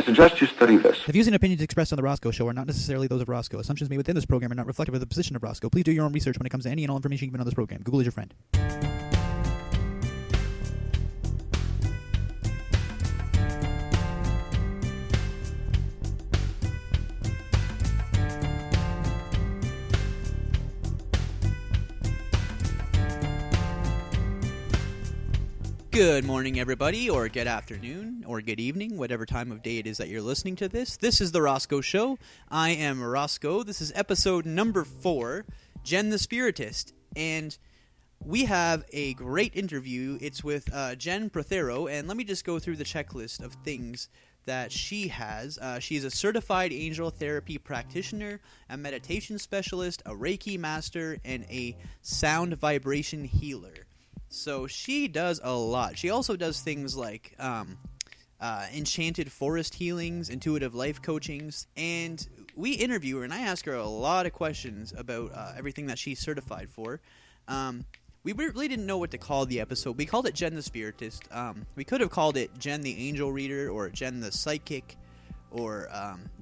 suggest you study this. The views and opinions expressed on The Rosco Show are not necessarily those of Rosco. Assumptions made within this program are not reflective of the position of Rosco. Please do your own research when it comes to any and all information given on this program. Google is your friend. Good morning, everybody, or good afternoon, or good evening, whatever time of day it is that you're listening to this. This is The Rosco Show. I am Rosco. This is episode number 4, Jenn The Spiritist. And we have a great interview. It's with Jenn Prothero, and let me just go through the checklist of things that she has. She's a certified angel therapy practitioner, a meditation specialist, a Reiki master, and a sound vibration healer. So she does a lot. She also does things like enchanted forest healings, intuitive life coachings, and we interview her, and I ask her a lot of questions about everything that she's certified for. We really didn't know what to call the episode. We called it Jenn The Spiritist. We could have called it Jenn the Angel Reader, or Jenn the Psychic, or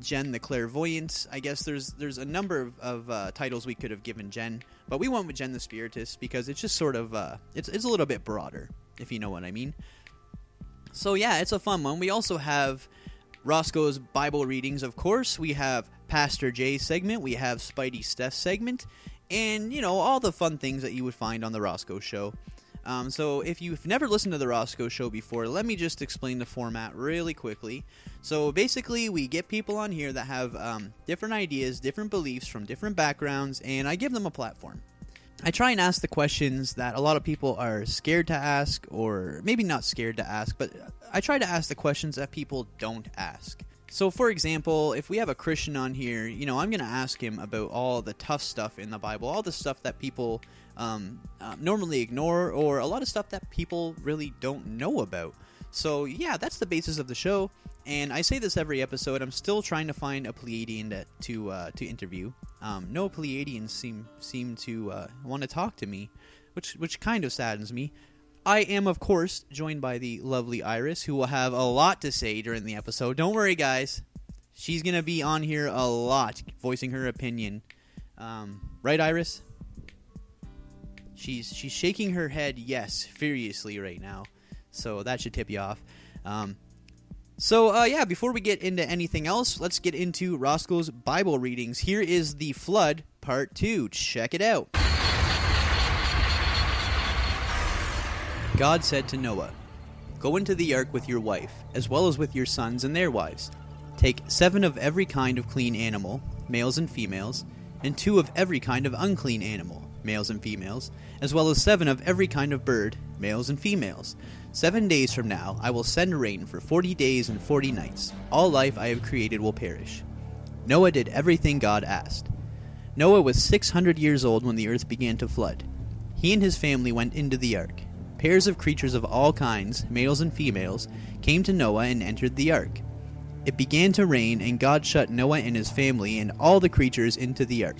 Jenn the Clairvoyant. I guess there's a number of titles we could have given Jenn, but we went with Jenn The Spiritist because it's just sort of it's a little bit broader, if you know what I mean. So yeah, it's a fun one. We also have Roscoe's Bible readings, of course. We have Pastor Jay's segment. We have Spidey Steph segment, and all the fun things that you would find on the Rosco Show. So if you've never listened to the Rosco Show before, let me just explain the format really quickly. So basically, we get people on here that have different ideas, different beliefs from different backgrounds, and I give them a platform. I try and ask the questions that a lot of people are scared to ask, or maybe not scared to ask, but I try to ask the questions that people don't ask. So, for example, if we have a Christian on here, I'm going to ask him about all the tough stuff in the Bible, all the stuff that people normally ignore, or a lot of stuff that people really don't know about. So, yeah, that's the basis of the show, and I say this every episode. I'm still trying to find a Pleiadian to interview. No Pleiadians seem to want to talk to me, which kind of saddens me. I am, of course, joined by the lovely Iris, who will have a lot to say during the episode. Don't worry, guys. She's going to be on here a lot, voicing her opinion. Right, Iris? She's shaking her head yes furiously right now, so that should tip you off. Yeah, before we get into anything else, let's get into Roscoe's Bible readings. Here is the Flood, Part 2. Check it out. God said to Noah, "Go into the ark with your wife, as well as with your sons and their wives. Take 7 of every kind of clean animal, males and females, and 2 of every kind of unclean animal, males and females, as well as 7 of every kind of bird, males and females. 7 days from now I will send rain for 40 days and 40 nights. All life I have created will perish." Noah did everything God asked. Noah was 600 years old when the earth began to flood. He and his family went into the ark. Pairs of creatures of all kinds, males and females, came to Noah and entered the ark. It began to rain, and God shut Noah and his family and all the creatures into the ark.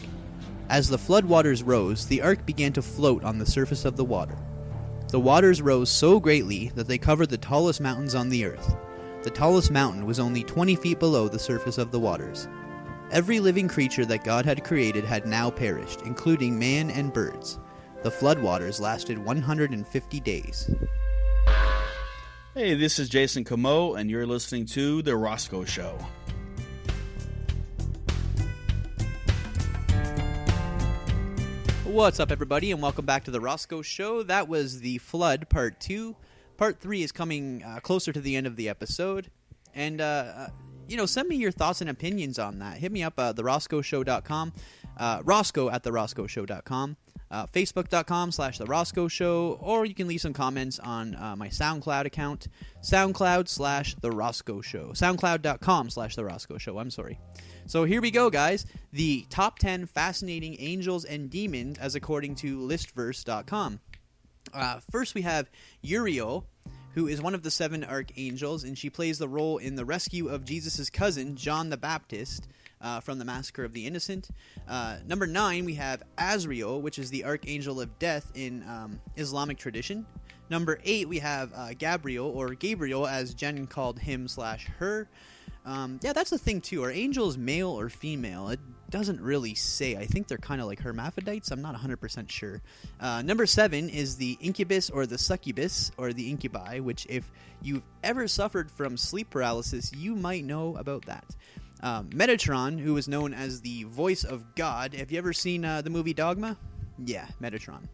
As the flood waters rose, the ark began to float on the surface of the water. The waters rose so greatly that they covered the tallest mountains on the earth. The tallest mountain was only 20 feet below the surface of the waters. Every living creature that God had created had now perished, including man and birds. The floodwaters lasted 150 days. Hey, this is Jason Comeau, and you're listening to The Rosco Show. What's up, everybody, and welcome back to The Rosco Show. That was the Flood, Part 2. Part 3 is coming closer to the end of the episode. And, send me your thoughts and opinions on that. Hit me up at theroscoshow.com, Rosco at theroscoshow.com. Facebook.com/The Rosco Show, or you can leave some comments on my SoundCloud account, SoundCloud/The Rosco Show, SoundCloud.com/The Rosco Show, I'm sorry. So here we go, guys. The top 10 fascinating angels and demons as according to listverse.com. First we have Uriel, who is one of the 7 archangels, and she plays the role in the rescue of Jesus' cousin, John the Baptist, from the Massacre of the Innocent. Number 9, we have Azrael, which is the Archangel of Death in Islamic tradition. Number 8, we have Gabriel, or Gabriel, as Jenn called him/her. Yeah, that's the thing too. Are angels male or female? It doesn't really say. I think they're kind of like hermaphrodites. I'm not 100% sure. Number 7 is the incubus or the succubus or the incubi, which if you've ever suffered from sleep paralysis, you might know about that. Metatron, who is known as the voice of God. Have you ever seen the movie Dogma? Yeah, Metatron.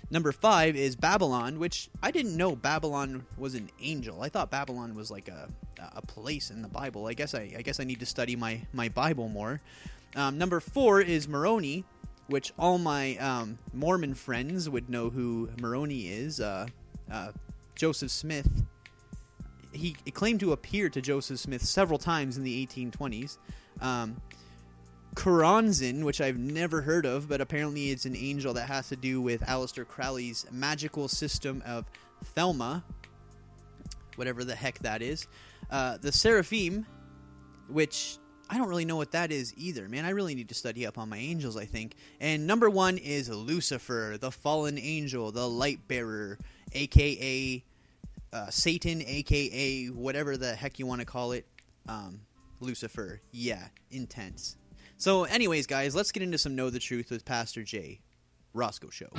Number 5 is Babylon, which I didn't know Babylon was an angel. I thought Babylon was like a place in the Bible. I guess I need to study my Bible more. Number 4 is Moroni, which all my Mormon friends would know who Moroni is. Joseph Smith. He claimed to appear to Joseph Smith several times in the 1820s. Choronzin, which I've never heard of, but apparently it's an angel that has to do with Aleister Crowley's magical system of Thelma, whatever the heck that is. The Seraphim, which I don't really know what that is either, man. I really need to study up on my angels, I think. And number 1 is Lucifer, the fallen angel, the light bearer, a.k.a. Satan, a.k.a. whatever the heck you want to call it. Lucifer. Yeah, intense. So anyways, guys, let's get into some Know the Truth with Pastor J. Rosco Show.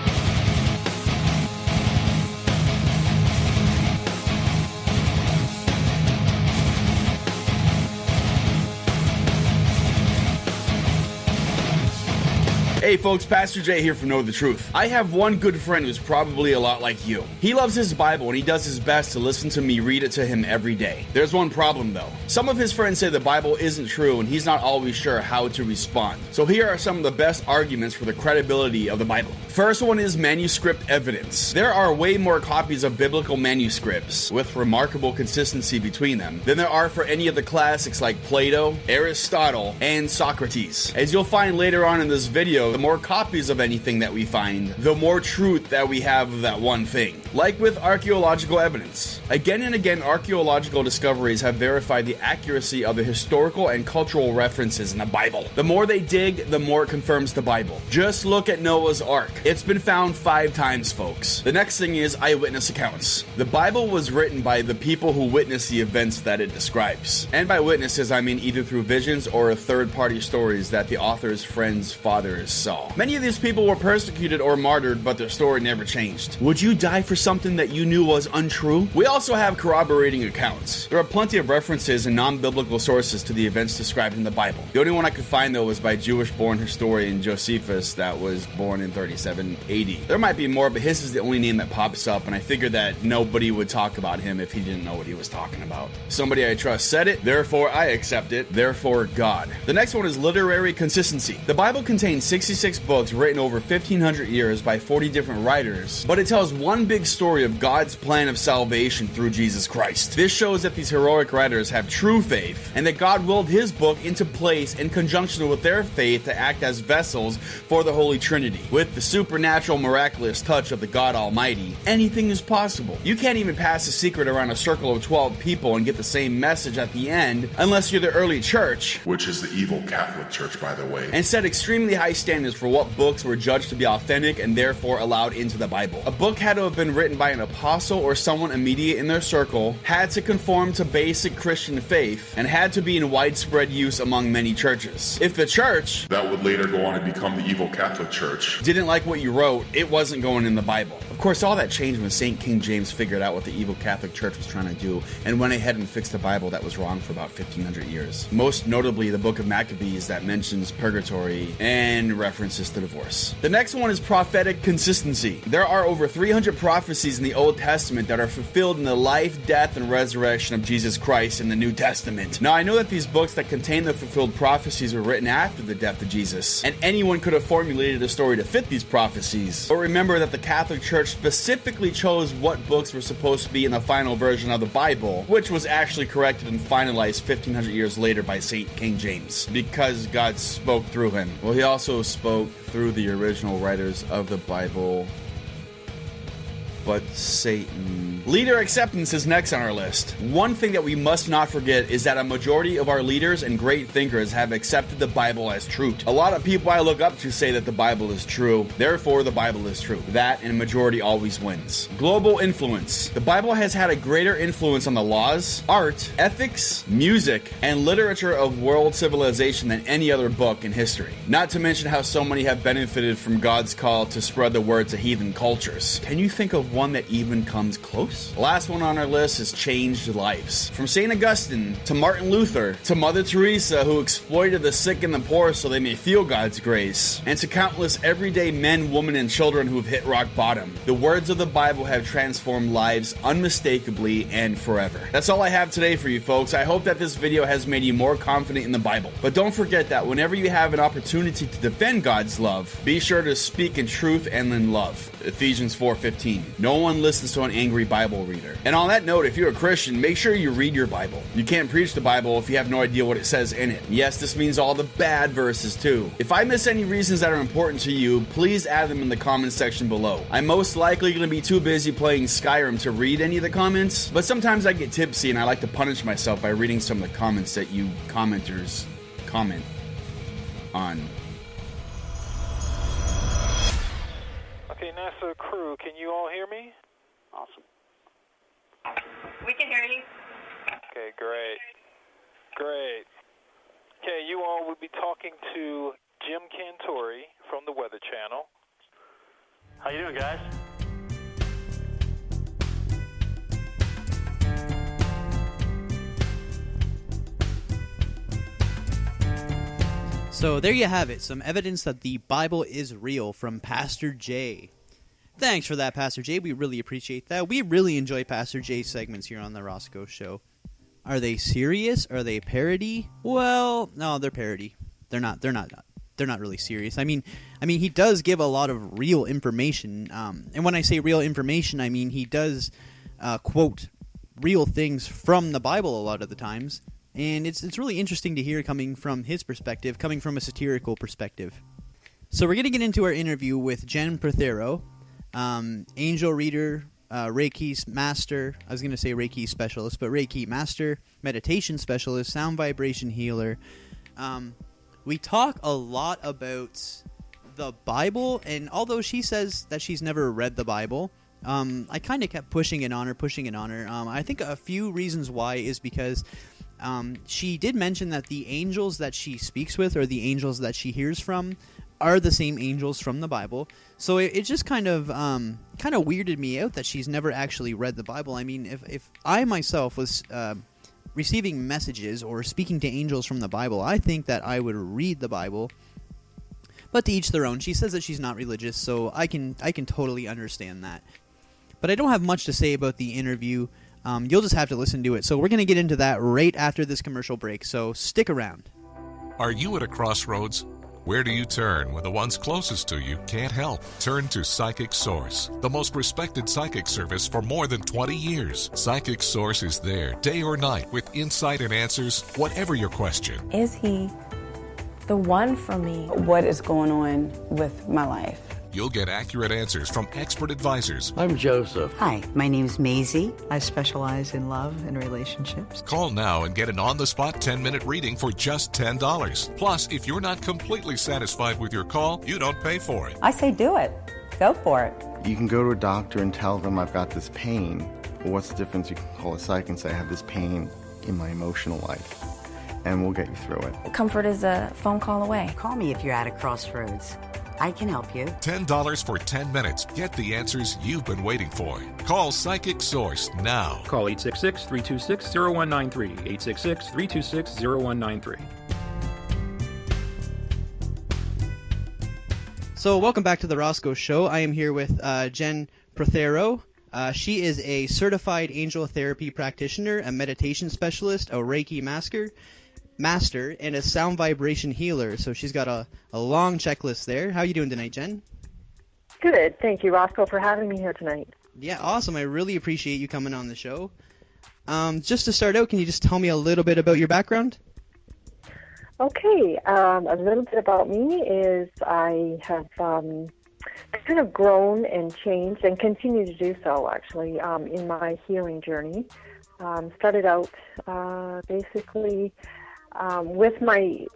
Hey folks, Pastor Jay here from Know the Truth. I have one good friend who's probably a lot like you. He loves his Bible and he does his best to listen to me read it to him every day. There's one problem though. Some of his friends say the Bible isn't true and he's not always sure how to respond. So here are some of the best arguments for the credibility of the Bible. First one is manuscript evidence. There are way more copies of biblical manuscripts, with remarkable consistency between them, than there are for any of the classics like Plato, Aristotle, and Socrates. As you'll find later on in this video, the more copies of anything that we find, the more truth that we have of that one thing. Like with archaeological evidence. Again and again, archaeological discoveries have verified the accuracy of the historical and cultural references in the Bible. The more they dig, the more it confirms the Bible. Just look at Noah's Ark. It's been found 5 times, folks. The next thing is eyewitness accounts. The Bible was written by the people who witnessed the events that it describes. And by witnesses, I mean either through visions or third-party stories that the author's friends' fathers saw. Many of these people were persecuted or martyred, but their story never changed. Would you die for something that you knew was untrue? We also have corroborating accounts. There are plenty of references and non-biblical sources to the events described in the Bible. The only one I could find, though, was by Jewish-born historian Josephus that was born in 37 AD. There might be more, but his is the only name that pops up, and I figured that nobody would talk about him if he didn't know what he was talking about. Somebody I trust said it, therefore I accept it, therefore God. The next one is literary consistency. The Bible contains 66 books written over 1,500 years by 40 different writers, but it tells one big story of God's plan of salvation through Jesus Christ. This shows that these heroic writers have true faith, and that God willed his book into place in conjunction with their faith to act as vessels for the Holy Trinity. With the supernatural, miraculous touch of the God Almighty, anything is possible. You can't even pass a secret around a circle of 12 people and get the same message at the end unless you're the early church, which is the evil Catholic Church, by the way, and set extremely high standards for what books were judged to be authentic and therefore allowed into the Bible. A book had to have been written by an apostle or someone immediate in their circle, had to conform to basic Christian faith, and had to be in widespread use among many churches. If the church, that would later go on to become the evil Catholic Church, didn't like what you wrote, it wasn't going in the Bible. Of course, all that changed when St. King James figured out what the evil Catholic Church was trying to do and went ahead and fixed the Bible that was wrong for about 1,500 years. Most notably, the book of Maccabees that mentions purgatory and references to divorce. The next one is prophetic consistency. There are over 300 prophecies in the Old Testament that are fulfilled in the life, death, and resurrection of Jesus Christ in the New Testament. Now, I know that these books that contain the fulfilled prophecies were written after the death of Jesus, and anyone could have formulated a story to fit these prophecies. But remember that the Catholic Church specifically chose what books were supposed to be in the final version of the Bible, which was actually corrected and finalized 1,500 years later by St. King James, because God spoke through him. Well, he also spoke through the original writers of the Bible but Satan. Leader acceptance is next on our list. One thing that we must not forget is that a majority of our leaders and great thinkers have accepted the Bible as truth. A lot of people I look up to say that the Bible is true, therefore the Bible is true. That and majority always wins. Global influence. The Bible has had a greater influence on the laws, art, ethics, music, and literature of world civilization than any other book in history. Not to mention how so many have benefited from God's call to spread the word to heathen cultures. Can you think of one that even comes close? The last one on our list is changed lives. From St. Augustine to Martin Luther to Mother Teresa, who exploited the sick and the poor so they may feel God's grace, and to countless everyday men, women, and children who have hit rock bottom. The words of the Bible have transformed lives unmistakably and forever. That's all I have today for you folks. I hope that this video has made you more confident in the Bible. But don't forget that whenever you have an opportunity to defend God's love, be sure to speak in truth and in love. Ephesians 4:15. No one listens to an angry Bible reader. And on that note, if you're a Christian, make sure you read your Bible. You can't preach the Bible if you have no idea what it says in it. Yes, this means all the bad verses too. If I miss any reasons that are important to you, please add them in the comments section below. I'm most likely going to be too busy playing Skyrim to read any of the comments, but sometimes I get tipsy and I like to punish myself by reading some of the comments that you commenters comment on. Okay, NASA crew, can you all hear me? Awesome. We can hear you. Okay, great. Great. Okay, you all will be talking to Jim Cantori from the Weather Channel. How you doing, guys? So there you have it, some evidence that the Bible is real from Pastor Jay. Thanks for that, Pastor Jay. We really appreciate that. We really enjoy Pastor Jay's segments here on the Rosco Show. Are they serious? Are they parody? Well, no, they're parody. They're not really serious. I mean, he does give a lot of real information. And when I say real information, I mean he does quote real things from the Bible a lot of the times. And it's really interesting to hear coming from his perspective, coming from a satirical perspective. So we're going to get into our interview with Jenn Prothero, angel reader, Reiki master. I was going to say Reiki specialist, but Reiki master, meditation specialist, sound vibration healer. We talk a lot about the Bible, and although she says that she's never read the Bible, I kind of kept pushing it on her. I think a few reasons why is because she did mention that the angels that she speaks with, or the angels that she hears from, are the same angels from the Bible. So it just kind of weirded me out that she's never actually read the Bible. I mean, if I myself was receiving messages or speaking to angels from the Bible, I think that I would read the Bible. But to each their own. She says that she's not religious, so I can totally understand that. But I don't have much to say about the interview. You'll just have to listen to it. So we're going to get into that right after this commercial break, so stick around. Are you at a crossroads? Where do you turn when the ones closest to you can't help? Turn to Psychic Source, the most respected psychic service for more than 20 years. Psychic Source is there day or night with insight and answers, whatever your question. Is he the one for me? What is going on with my life? You'll get accurate answers from expert advisors. I'm Joseph. Hi, my name's Maisie. I specialize in love and relationships. Call now and get an on-the-spot 10-minute reading for just $10. Plus, if you're not completely satisfied with your call, you don't pay for it. I say do it. Go for it. You can go to a doctor and tell them I've got this pain. Well, what's the difference? You can call a psych and say I have this pain in my emotional life, and we'll get you through it. Comfort is a phone call away. Call me if you're at a crossroads. I can help you. $10 for 10 minutes. Get the answers you've been waiting for. Call Psychic Source now. Call 866-326-0193. 866-326-0193. So welcome back to the Rosco Show. I am here with Jenn Prothero. She is a certified angel therapy practitioner, a meditation specialist, a Reiki master, and a sound vibration healer. So she's got a long checklist there. How are you doing tonight, Jenn? Good. Thank you, Rosco, for having me here tonight. Yeah, awesome. I really appreciate you coming on the show. Just to start out, can you just tell me a little bit about your background? Okay. A little bit about me is I have kind of grown and changed and continue to do so, actually, in my healing journey. Started out basically with my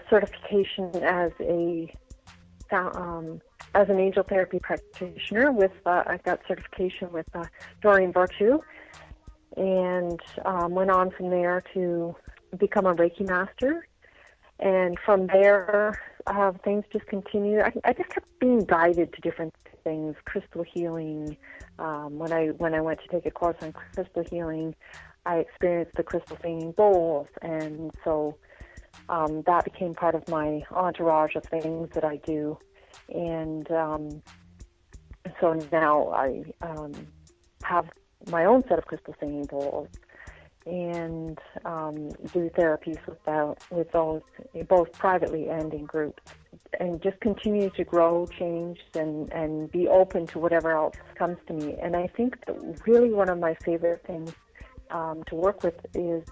certification as an angel therapy practitioner. I got certification with Jenn Prothero, and went on from there to become a Reiki master. And from there, things just continued. I just kept being guided to different things, crystal healing. When I went to take a course on crystal healing, I experienced the crystal singing bowls, and so that became part of my entourage of things that I do. And so now I have my own set of crystal singing bowls, and do therapies with those, both privately and in groups, and just continue to grow, change, and be open to whatever else comes to me. And I think that really one of my favorite things to work with is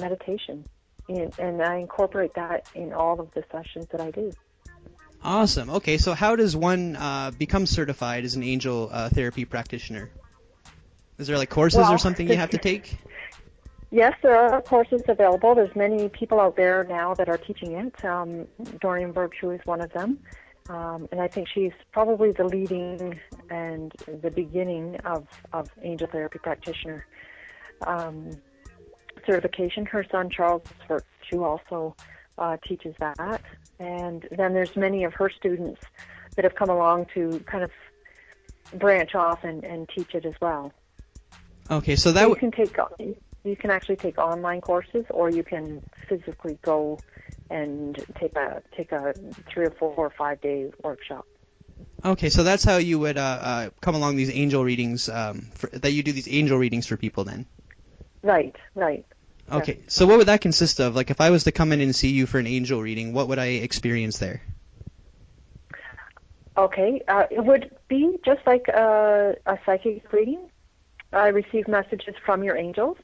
meditation, and I incorporate that in all of the sessions that I do. Awesome. Okay, so how does one become certified as an angel therapy practitioner? Is there like courses or something you have to take? Yes, there are courses available. There's many people out there now that are teaching it. Jenn Prothero is one of them. And I think she's probably the leading and the beginning of angel therapy practitioner certification. Her son, Charles Virtue, also teaches that. And then there's many of her students that have come along to kind of branch off and teach it as well. Okay, so that you can actually take online courses, or you can physically go and take a 3 or 4 or 5 day workshop. Okay, so that's how you would come along these angel readings, that you do these angel readings for people then? Right. Okay, so what would that consist of? Like if I was to come in and see you for an angel reading, what would I experience there? Okay, it would be just like a psychic reading. I receive messages from your angels.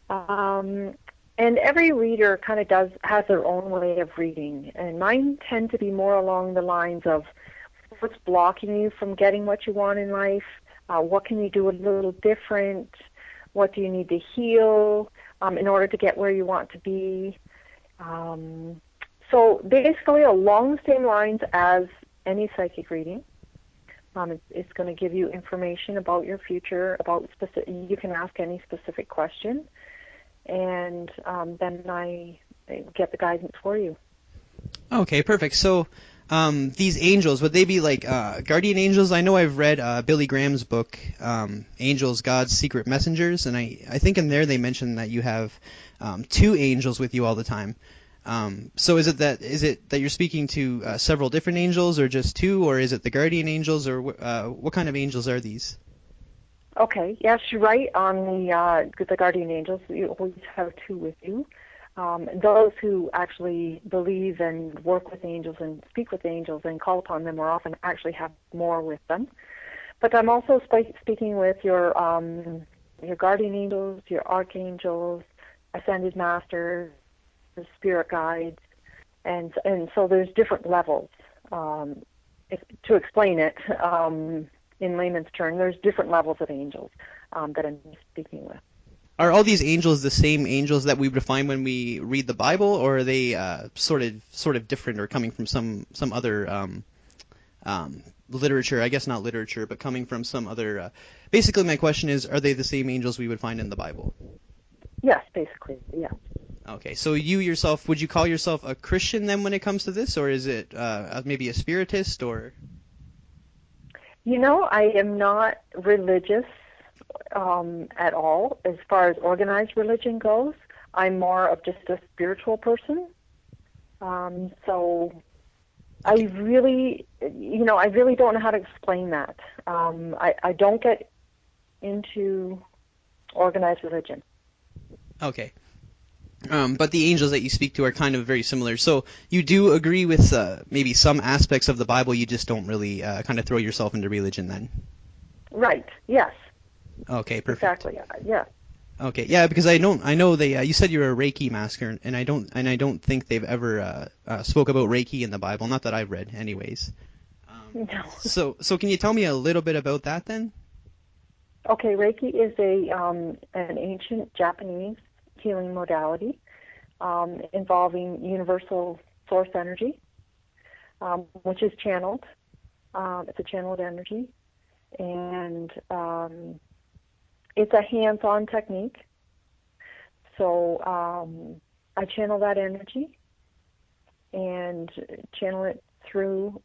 And every reader kind of has their own way of reading, and mine tend to be more along the lines of what's blocking you from getting what you want in life, what can you do a little different, what do you need to heal in order to get where you want to be. So basically along the same lines as any psychic reading. It's going to give you information about your future, you can ask any specific question, and then I get the guidance for you. Okay, perfect. So these angels, would they be like guardian angels? I know I've read Billy Graham's book, Angels, God's Secret Messengers, and I think in there they mention that you have 2 angels with you all the time. So is it that you're speaking to several different angels, or just 2, or is it the guardian angels, or what kind of angels are these? Okay, yes, you're right on the guardian angels. You always have 2 with you. Those who actually believe and work with angels and speak with angels and call upon them more often actually have more with them. But I'm also speaking with your guardian angels, your archangels, ascended masters, the spirit guides, and so there's different levels. To explain it in layman's terms, there's different levels of angels that I'm speaking with. Are all these angels the same angels that we would find when we read the Bible, or are they sort of different, or coming from some other literature? I guess not literature, but coming from some other. Basically, my question is: are they the same angels we would find in the Bible? Yes, basically, yeah. Okay, so you yourself, would you call yourself a Christian then when it comes to this, or is it maybe a spiritist, or? I am not religious at all as far as organized religion goes. I'm more of just a spiritual person. So I really don't know how to explain that. I don't get into organized religion. Okay. But the angels that you speak to are kind of very similar. So you do agree with maybe some aspects of the Bible, you just don't really kind of throw yourself into religion then? Right, yes. Okay, perfect. Exactly, yeah. Okay, yeah, because I know they. You said you're a Reiki master, and I don't think they've ever spoke about Reiki in the Bible. Not that I've read, anyways. No. So can you tell me a little bit about that then? Okay, Reiki is an ancient Japanese healing modality involving universal source energy, which is channeled. It's a channeled energy, and it's a hands-on technique. So I channel that energy and channel it through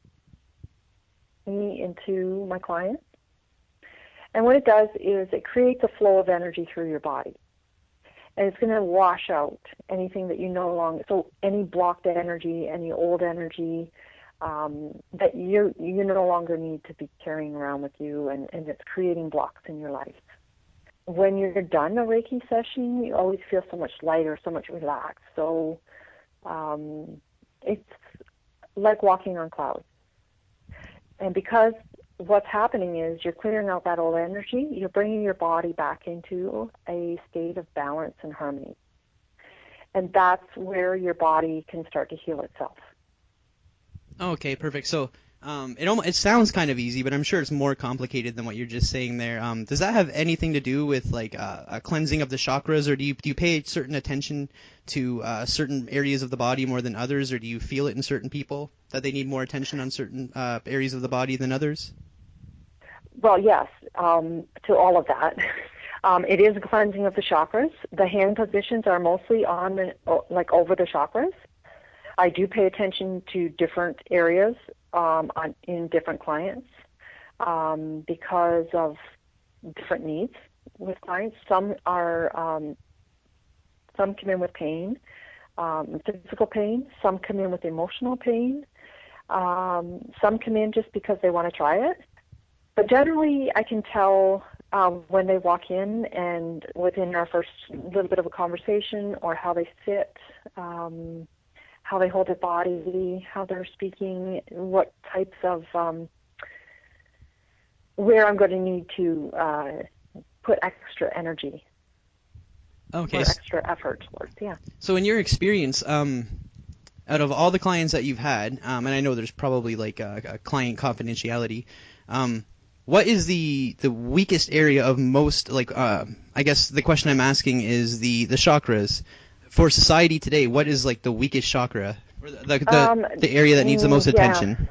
me into my client. And what it does is it creates a flow of energy through your body. And it's going to wash out anything that you no longer, so any blocked energy, any old energy that you no longer need to be carrying around with you, and it's creating blocks in your life. When you're done a Reiki session, you always feel so much lighter, so much relaxed. So it's like walking on clouds. And because what's happening is you're clearing out that old energy, you're bringing your body back into a state of balance and harmony. And that's where your body can start to heal itself. Okay, perfect. So it sounds kind of easy, but I'm sure it's more complicated than what you're just saying there. Does that have anything to do with like a cleansing of the chakras, or do you pay certain attention to certain areas of the body more than others, or do you feel it in certain people that they need more attention on certain areas of the body than others? Well, yes, to all of that. It is a cleansing of the chakras. The hand positions are mostly on over the chakras. I do pay attention to different areas in different clients because of different needs with clients. Some come in with pain, physical pain. Some come in with emotional pain. Some come in just because they want to try it. But generally, I can tell when they walk in, and within our first little bit of a conversation, or how they sit, how they hold their body, how they're speaking, what types of, where I'm going to need to put extra energy, or extra effort towards, yeah. So in your experience, out of all the clients that you've had, and I know there's probably like a client confidentiality, what is the weakest area of most, I guess the question I'm asking is the chakras. For society today, what is like the weakest chakra, or the area that needs the most attention?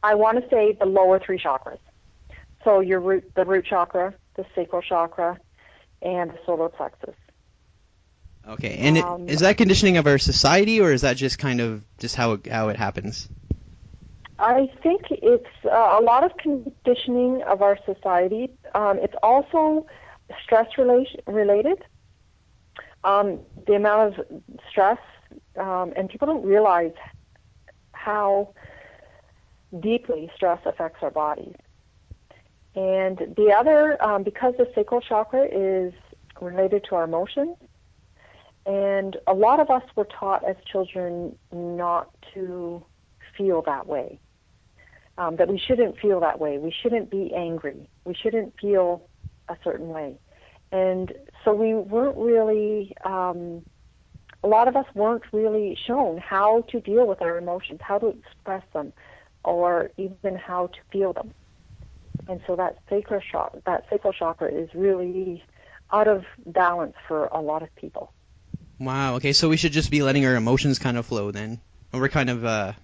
I want to say the lower three chakras. So the root chakra, the sacral chakra, and the solar plexus. Okay, and is that conditioning of our society, or is that just kind of just how it happens? I think it's a lot of conditioning of our society. It's also stress related. The amount of stress, and people don't realize how deeply stress affects our bodies. And the other, because the sacral chakra is related to our emotions, and a lot of us were taught as children not to feel that way, that we shouldn't feel that way. We shouldn't be angry. We shouldn't feel a certain way. And so we weren't really, a lot of us weren't really shown how to deal with our emotions, how to express them, or even how to feel them. And so that sacral chakra is really out of balance for a lot of people. Wow, okay, so we should just be letting our emotions kind of flow then. And we're kind of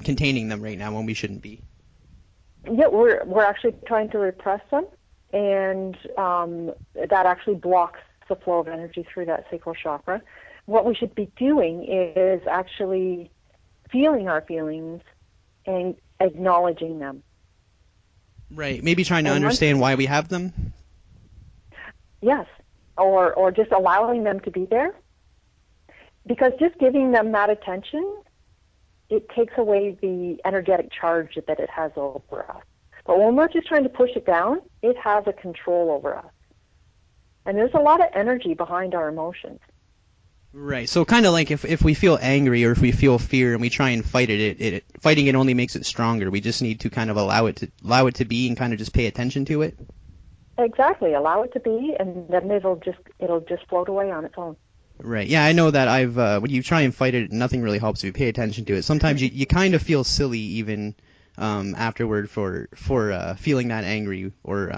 containing them right now when we shouldn't be. Yeah, we're actually trying to repress them. And that actually blocks the flow of energy through that sacral chakra. What we should be doing is actually feeling our feelings and acknowledging them. Right. Maybe trying to understand why we have them? Yes. Or just allowing them to be there. Because just giving them that attention, it takes away the energetic charge that it has over us. But when we're just trying to push it down, it has a control over us. And there's a lot of energy behind our emotions. Right. So kind of like if we feel angry or if we feel fear and we try and fight it, fighting it only makes it stronger. We just need to kind of allow it to be and kind of just pay attention to it. Exactly. Allow it to be, and then it'll just float away on its own. Right. Yeah, I know that when you try and fight it, nothing really helps if you pay attention to it. Sometimes you kind of feel silly even afterward for feeling that angry, or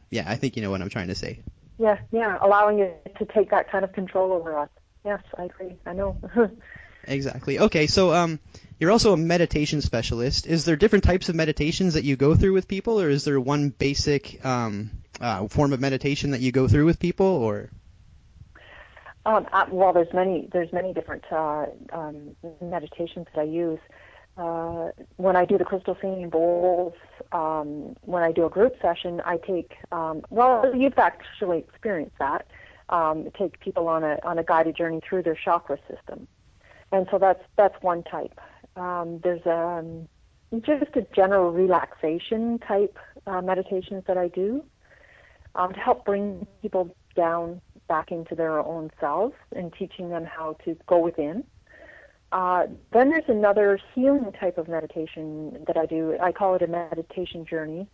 yeah, I think you know what I'm trying to say. Yeah, allowing it to take that kind of control over us. Yes, I agree. I know. Exactly. Okay, so you're also a meditation specialist. Is there different types of meditations that you go through with people, or is there one basic form of meditation that you go through with people, or? Well, there's many different meditations that I use. When I do the crystal singing bowls, when I do a group session, I take, well, you've actually experienced that, take people on a guided journey through their chakra system. And so that's one type. There's just a general relaxation type meditations that I do to help bring people down back into their own selves and teaching them how to go within. Then there's another healing type of meditation that I do. I call it a meditation journey.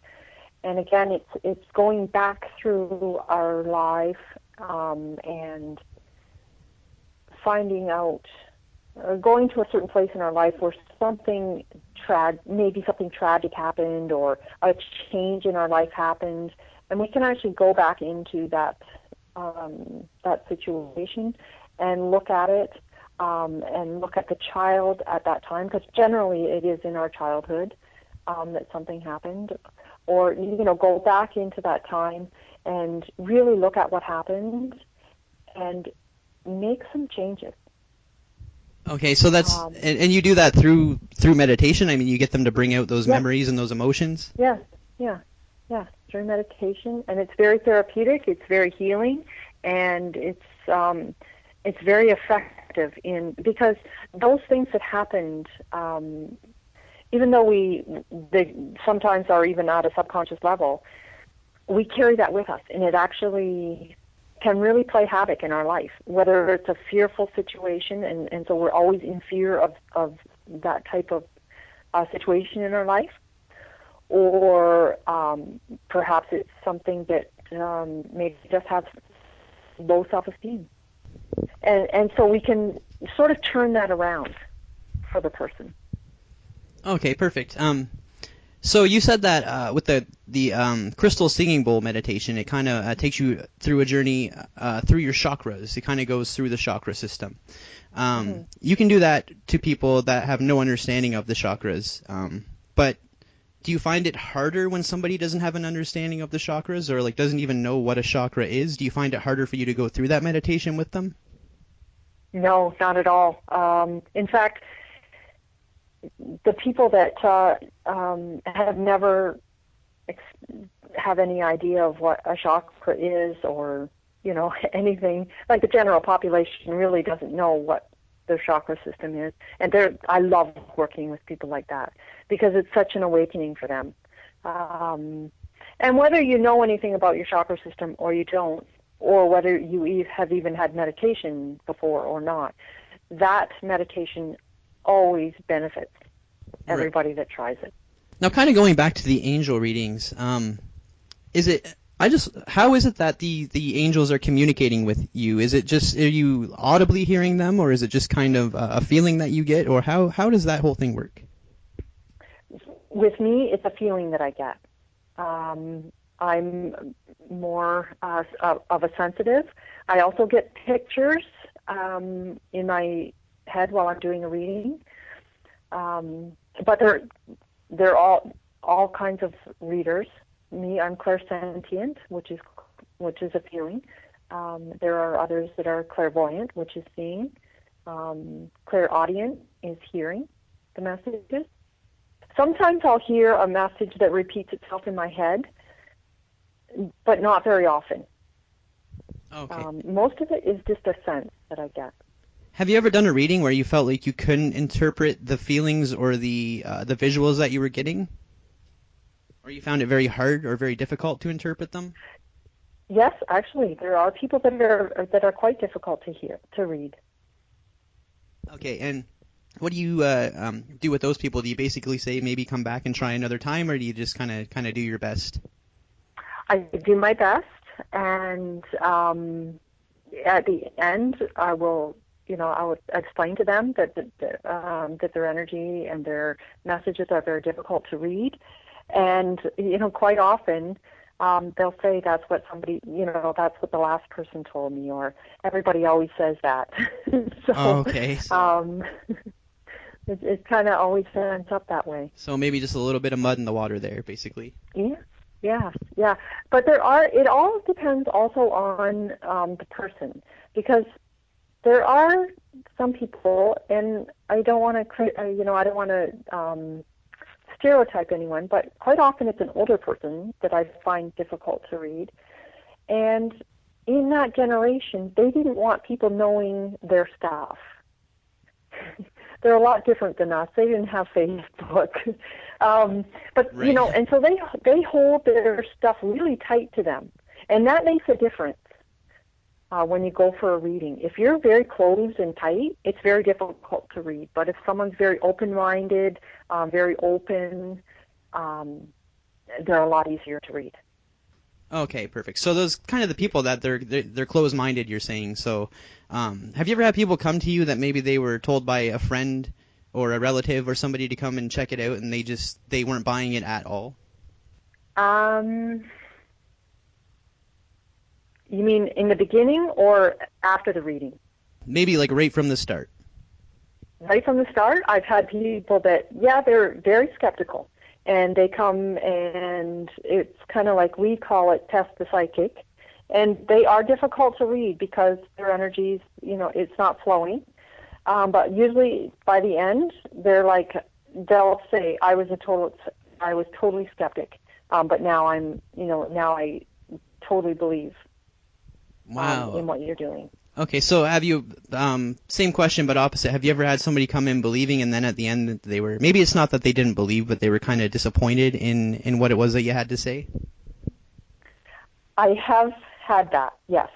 And again, it's going back through our life and finding out, going to a certain place in our life where maybe something tragic happened or a change in our life happened, and we can actually go back into that situation and look at it. And look at the child at that time, because generally it is in our childhood that something happened, or go back into that time and really look at what happened and make some changes. Okay, so that's and you do that through meditation. I mean, you get them to bring out those memories and those emotions. Yeah, through meditation, and it's very therapeutic. It's very healing, and it's very effective because those things that happened, even though they sometimes are even at a subconscious level, we carry that with us, and it actually can really play havoc in our life, whether it's a fearful situation, and so we're always in fear of that type of situation in our life, or perhaps it's something that maybe just have low self-esteem. And so we can sort of turn that around for the person. Okay, perfect. So you said that with the crystal singing bowl meditation, it kind of takes you through a journey through your chakras. It kind of goes through the chakra system. You can do that to people that have no understanding of the chakras. But do you find it harder when somebody doesn't have an understanding of the chakras, or doesn't even know what a chakra is? Do you find it harder for you to go through that meditation with them? No, not at all. In fact, the people that have never have any idea of what a chakra is, or anything, like the general population really doesn't know what their chakra system is, and I love working with people like that because it's such an awakening for them. And whether you know anything about your chakra system or you don't, or whether you have even had meditation before or not, that meditation always benefits everybody that tries it. Now, kind of going back to the angel readings, how is it that the angels are communicating with you? Is it just, are you audibly hearing them, or is it just kind of a feeling that you get, or how does that whole thing work? With me, it's a feeling that I get. I'm more of a sensitive. I also get pictures in my head while I'm doing a reading. But they're all kinds of readers. Me, I'm clairsentient, which is a feeling. There are others that are clairvoyant, which is seeing. Clairaudient is hearing the messages. Sometimes I'll hear a message that repeats itself in my head, but not very often. Okay. Most of it is just a sense that I get. Have you ever done a reading where you felt like you couldn't interpret the feelings or the visuals that you were getting? Or you found it very hard or very difficult to interpret them? Yes, actually, there are people that are quite difficult to read. Okay, and what do you do with those people? Do you basically say maybe come back and try another time, or do you just kind of do your best? I do my best, and at the end, I will I would explain to them that their energy and their messages are very difficult to read. And, quite often they'll say that's what somebody, that's what the last person told me, or everybody always says that. So, okay. it kind of always ends up that way. So maybe just a little bit of mud in the water there, basically. Yeah. But it all depends also on the person, because there are some people, and I don't want to stereotype anyone, but quite often it's an older person that I find difficult to read. And in that generation, they didn't want people knowing their stuff. They're a lot different than us. They didn't have Facebook. But, right. And so they hold their stuff really tight to them. And that makes a difference when you go for a reading. If you're very closed and tight, it's very difficult to read. But if someone's very open-minded, very open, they're a lot easier to read. Okay, perfect. So those kind of the people that they're closed-minded, you're saying. So have you ever had people come to you that maybe they were told by a friend or a relative or somebody to come and check it out, and they weren't buying it at all? You mean in the beginning or after the reading? Maybe like right from the start. Right from the start, I've had people that, they're very skeptical. And they come, and it's kind of like, we call it test the psychic. And they are difficult to read because their energies, it's not flowing. But usually by the end, they'll say, I was totally skeptic. But now I totally believe in what you're doing. Okay, so have you, same question but opposite, have you ever had somebody come in believing and then at the end they were, maybe it's not that they didn't believe, but they were kind of disappointed in what it was that you had to say? I have had that, yes.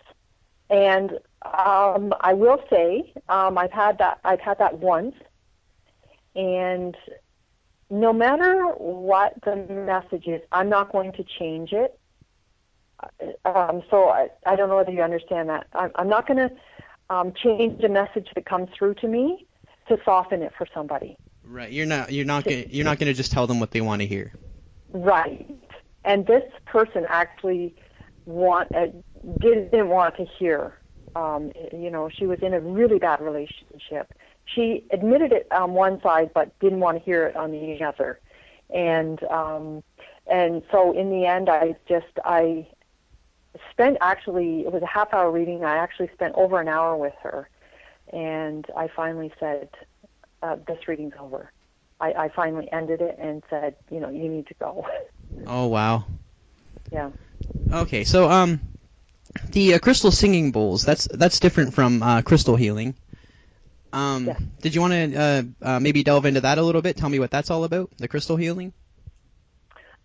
And I will say I've had that once, and no matter what the message is, I'm not going to change it. So I don't know whether you understand that. I'm not going to change the message that comes through to me to soften it for somebody. Right. You're not going to just tell them what they want to hear. Right. And this person actually didn't want to hear. She was in a really bad relationship. She admitted it on one side, but didn't want to hear it on the other. And so in the end, I spent, it was a half-hour reading. I actually spent over an hour with her, and I finally said, this reading's over. I finally ended it and said, you need to go. Oh, wow. Yeah. Okay, so the crystal singing bowls, that's different from crystal healing. Yeah. Did you want to maybe delve into that a little bit? Tell me what that's all about, the crystal healing?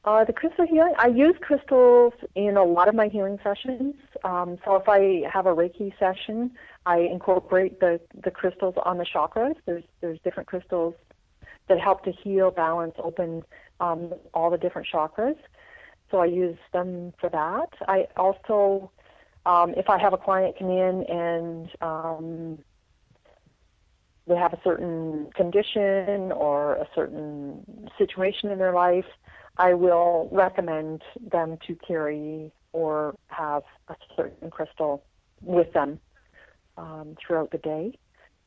The crystal healing, I use crystals in a lot of my healing sessions. So if I have a Reiki session, I incorporate the crystals on the chakras. There's different crystals that help to heal, balance, open all the different chakras. So I use them for that. I also, if I have a client come in and they have a certain condition or a certain situation in their life, I will recommend them to carry or have a certain crystal with them throughout the day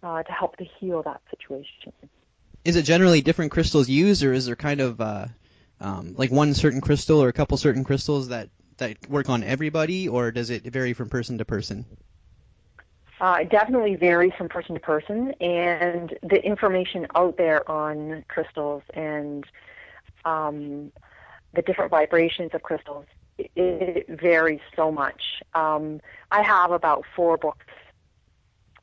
to help to heal that situation. Is it generally different crystals used, or is there kind of like one certain crystal or a couple certain crystals that work on everybody, or does it vary from person to person? It definitely varies from person to person, and the information out there on crystals and the different vibrations of crystals, it varies so much. I have about 4 books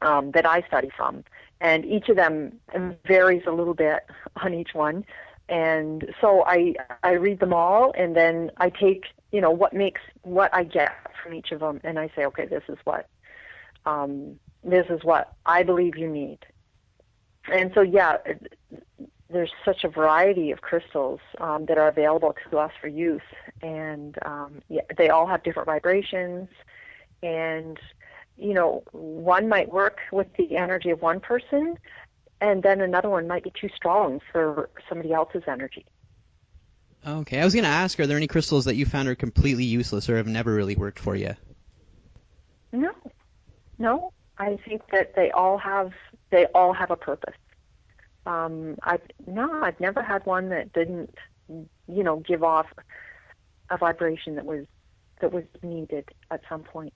that I study from, and each of them varies a little bit on each one. And so I read them all, and then I take what I get from each of them, and I say, okay, this is what I believe you need. And so there's such a variety of crystals that are available to us for use, and they all have different vibrations, and one might work with the energy of one person, and then another one might be too strong for somebody else's energy. Okay, I was going to ask, are there any crystals that you found are completely useless or have never really worked for you? No. I think that they all have a purpose. I've never had one that didn't, give off a vibration that was needed at some point.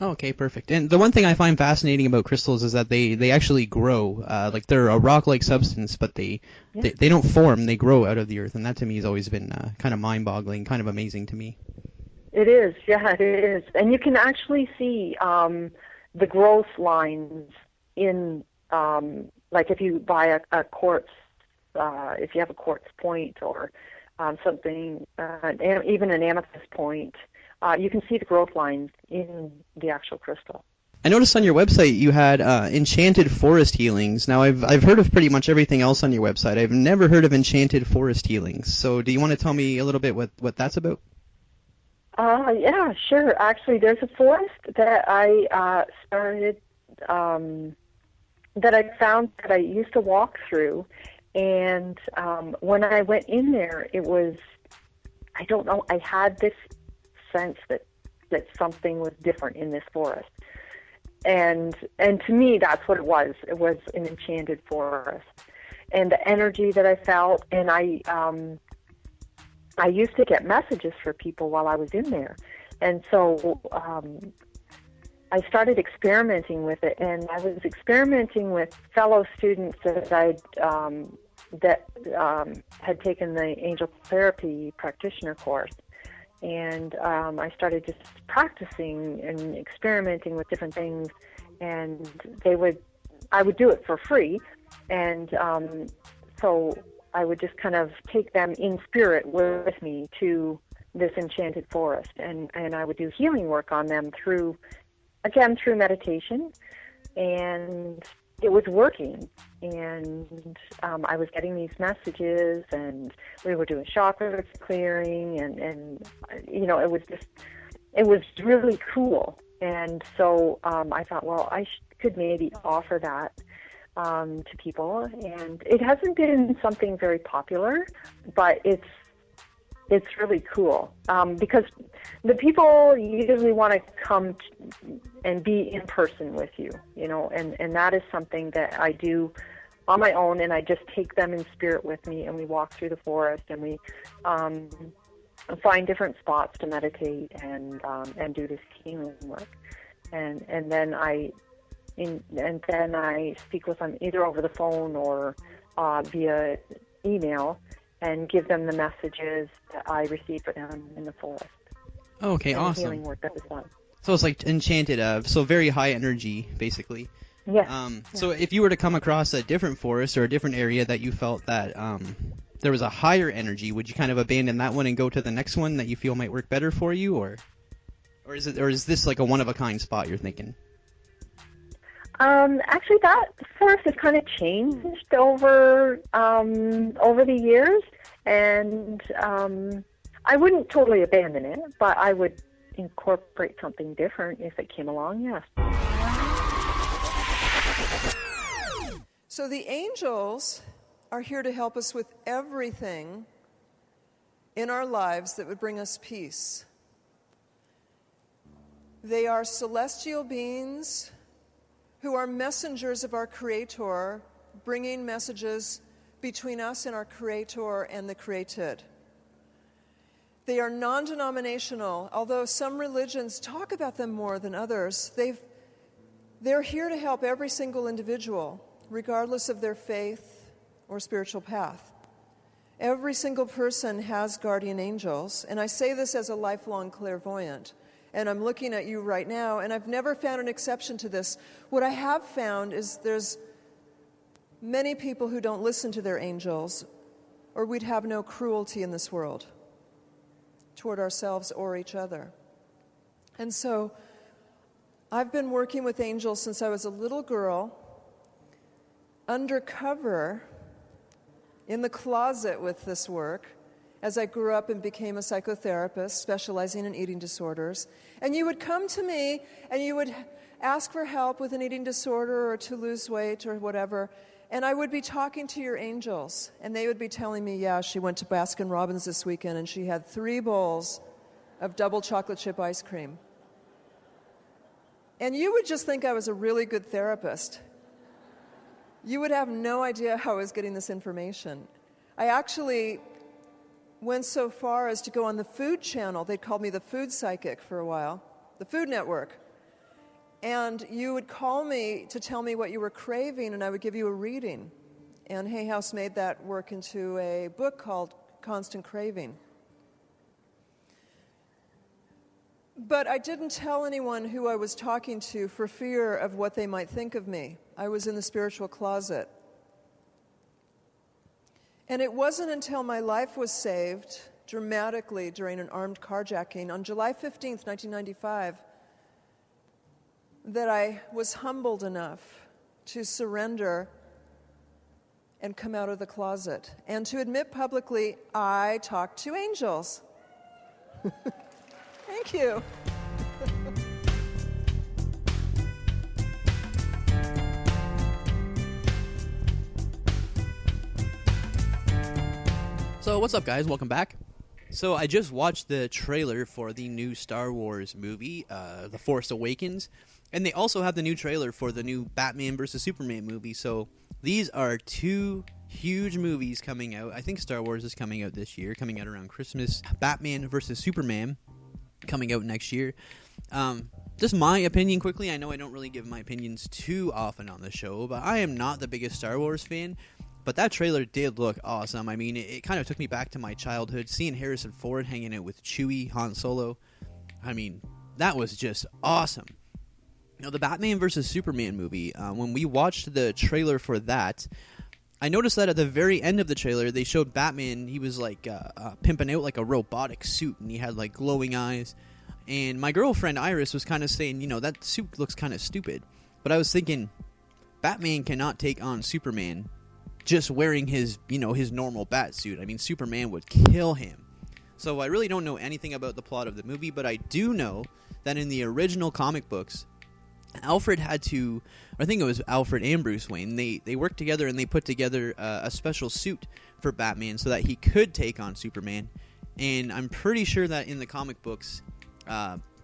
Okay, perfect. And the one thing I find fascinating about crystals is that they actually grow. Like they're a rock-like substance, but they don't form. They grow out of the earth, and that to me has always been kind of mind-boggling, kind of amazing to me. It is, yeah, it is. And you can actually see the growth lines in, like if you buy a quartz, if you have a quartz point or something, even an amethyst point, you can see the growth lines in the actual crystal. I noticed on your website you had enchanted forest healings. Now, I've heard of pretty much everything else on your website. I've never heard of enchanted forest healings. So do you want to tell me a little bit what that's about? Yeah, sure. Actually, there's a forest that I started, that I found that I used to walk through. And when I went in there, it was, I don't know, I had this sense that something was different in this forest. And to me, that's what it was. It was an enchanted forest. And the energy that I felt, and I used to get messages for people while I was in there. And so I started experimenting with it, and I was experimenting with fellow students that had taken the angel therapy practitioner course. And I started just practicing and experimenting with different things, and I would do it for free, and so I would just kind of take them in spirit with me to this enchanted forest, and I would do healing work on them through meditation, and it was working. And I was getting these messages, and we were doing chakra clearing, and it was really cool. And so I thought, well, I could maybe offer that to people. And it hasn't been something very popular, but it's really cool because the people usually want to come and be in person with you, and that is something that I do on my own, and I just take them in spirit with me, and we walk through the forest, and we find different spots to meditate and do this healing work, and then I speak with them either over the phone or via email, and give them the messages that I receive for them in the forest. Okay, and awesome. Healing work that was done. So it's like enchanted, so very high energy, basically. Yeah. So if you were to come across a different forest or a different area that you felt that there was a higher energy, would you kind of abandon that one and go to the next one that you feel might work better for you, or is this like a one-of-a-kind spot you're thinking? Actually, that forest has kind of changed over the years, and I wouldn't totally abandon it, but I would incorporate something different if it came along, yes. So the angels are here to help us with everything in our lives that would bring us peace. They are celestial beings who are messengers of our Creator, bringing messages between us and our Creator and the created. They are non-denominational, although some religions talk about them more than others. They're here to help every single individual, regardless of their faith or spiritual path. Every single person has guardian angels, and I say this as a lifelong clairvoyant. And I'm looking at you right now, and I've never found an exception to this. What I have found is there's many people who don't listen to their angels, or we'd have no cruelty in this world toward ourselves or each other. And so I've been working with angels since I was a little girl, undercover in the closet with this work, as I grew up and became a psychotherapist specializing in eating disorders. And you would come to me and you would ask for help with an eating disorder or to lose weight or whatever. And I would be talking to your angels, and they would be telling me, yeah, she went to Baskin-Robbins this weekend and she had 3 bowls of double chocolate chip ice cream. And you would just think I was a really good therapist. You would have no idea how I was getting this information. I actually went so far as to go on the Food Channel. They called me the Food Psychic for a while, the Food Network. And you would call me to tell me what you were craving, and I would give you a reading. And Hay House made that work into a book called Constant Craving. But I didn't tell anyone who I was talking to for fear of what they might think of me. I was in the spiritual closet. And it wasn't until my life was saved dramatically during an armed carjacking on July 15th, 1995, that I was humbled enough to surrender and come out of the closet and to admit publicly, I talk to angels. Thank you. So what's up, guys? Welcome back. So I just watched the trailer for the new Star Wars movie, The Force Awakens, and they also have the new trailer for the new Batman vs. Superman movie. So these are 2 huge movies coming out. I think Star Wars is coming out this year, coming out around Christmas. Batman vs. Superman coming out next year. Just my opinion quickly. I know I don't really give my opinions too often on the show, but I am not the biggest Star Wars fan. But that trailer did look awesome. I mean, it kind of took me back to my childhood, seeing Harrison Ford hanging out with Chewie, Han Solo. I mean, that was just awesome. You know, the Batman vs. Superman movie, when we watched the trailer for that, I noticed that at the very end of the trailer, they showed Batman. He was like pimping out like a robotic suit, and he had like glowing eyes. And my girlfriend Iris was kind of saying, you know, that suit looks kind of stupid. But I was thinking, Batman cannot take on Superman just wearing his, you know, his normal bat suit. I mean, Superman would kill him. So I really don't know anything about the plot of the movie, but I do know that in the original comic books, Alfred had to, I think it was Alfred and Bruce Wayne, they worked together and they put together a special suit for Batman so that he could take on Superman. And I'm pretty sure that in the comic books,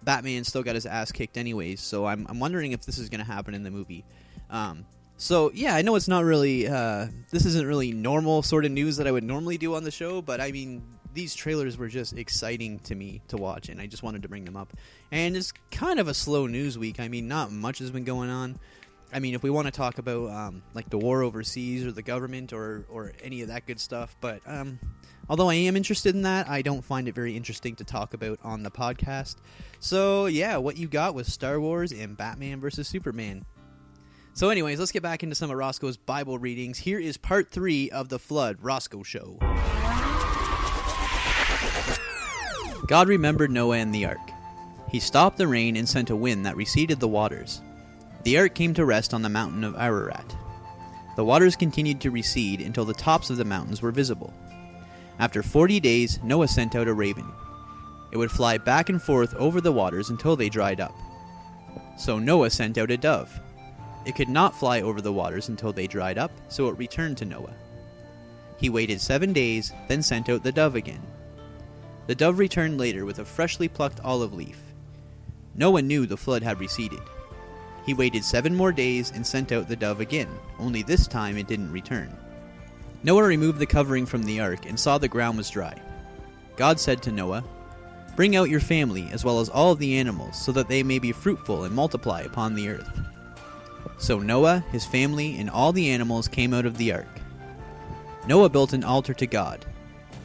Batman still got his ass kicked anyways, so I'm wondering if this is going to happen in the movie. So, yeah, I know it's not really, this isn't really normal sort of news that I would normally do on the show, but I mean, these trailers were just exciting to me to watch, and I just wanted to bring them up. And it's kind of a slow news week. I mean, not much has been going on. I mean, if we want to talk about, like, the war overseas or the government or any of that good stuff, but, although I am interested in that, I don't find it very interesting to talk about on the podcast. So, yeah, what you got was Star Wars and Batman vs. Superman. So anyways, let's get back into some of Roscoe's Bible readings. Here is part 3 of the Flood Rosco Show. God remembered Noah and the ark. He stopped the rain and sent a wind that receded the waters. The ark came to rest on the mountain of Ararat. The waters continued to recede until the tops of the mountains were visible. After 40 days, Noah sent out a raven. It would fly back and forth over the waters until they dried up. So Noah sent out a dove. It could not fly over the waters until they dried up, so it returned to Noah. He waited 7 days, then sent out the dove again. The dove returned later with a freshly plucked olive leaf. Noah knew the flood had receded. He waited 7 more days and sent out the dove again, only this time it didn't return. Noah removed the covering from the ark and saw the ground was dry. God said to Noah, "Bring out your family as well as all of the animals, so that they may be fruitful and multiply upon the earth." So Noah, his family, and all the animals came out of the ark. Noah built an altar to God.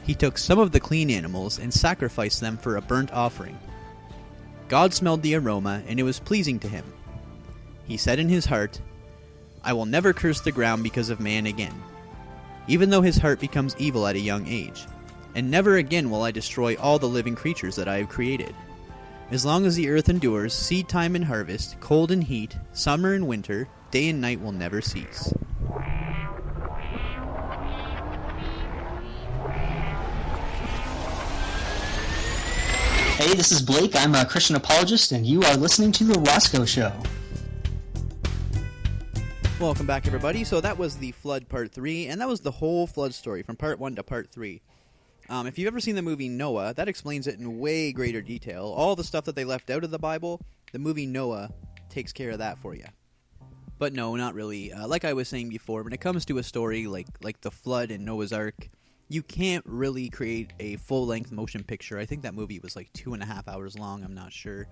He took some of the clean animals and sacrificed them for a burnt offering. God smelled the aroma, and it was pleasing to him. He said in his heart, "I will never curse the ground because of man again, even though his heart becomes evil at a young age, and never again will I destroy all the living creatures that I have created. As long as the earth endures, seed time and harvest, cold and heat, summer and winter, day and night will never cease." Hey, this is Blake. I'm a Christian apologist, and you are listening to The Rosco Show. Welcome back, everybody. So that was the Flood Part 3, and that was the whole Flood story from Part 1 to Part 3. If you've ever seen the movie Noah, that explains it in way greater detail. All the stuff that they left out of the Bible, the movie Noah takes care of that for you. But no, not really. Like I was saying before, when it comes to a story like the Flood and Noah's Ark, you can't really create a full-length motion picture. I think that movie was like 2.5 hours long, I'm not sure.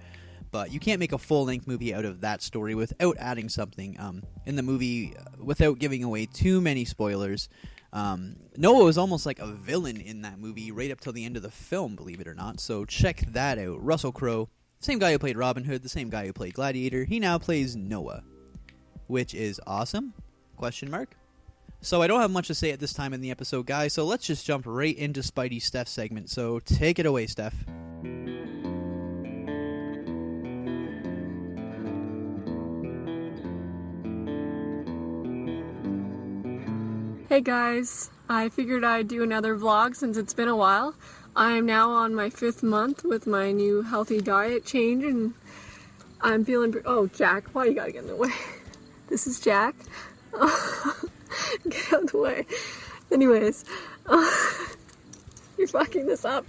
But you can't make a full-length movie out of that story without adding something in the movie, without giving away too many spoilers. Noah was almost like a villain in that movie right up till the end of the film, believe it or not. So check that out. Russell Crowe, same guy who played Robin Hood, the same guy who played Gladiator, he now plays Noah, which is awesome? ? So I don't have much to say at this time in the episode, guys, so let's just jump right into Spidey Steph segment. So take it away, Steph. Hey guys, I figured I'd do another vlog since it's been a while. I am now on my 5th month with my new healthy diet change, and I'm feeling oh, Jack, why you gotta get in the way? This is Jack. Get out of the way. Anyways, you're fucking this up.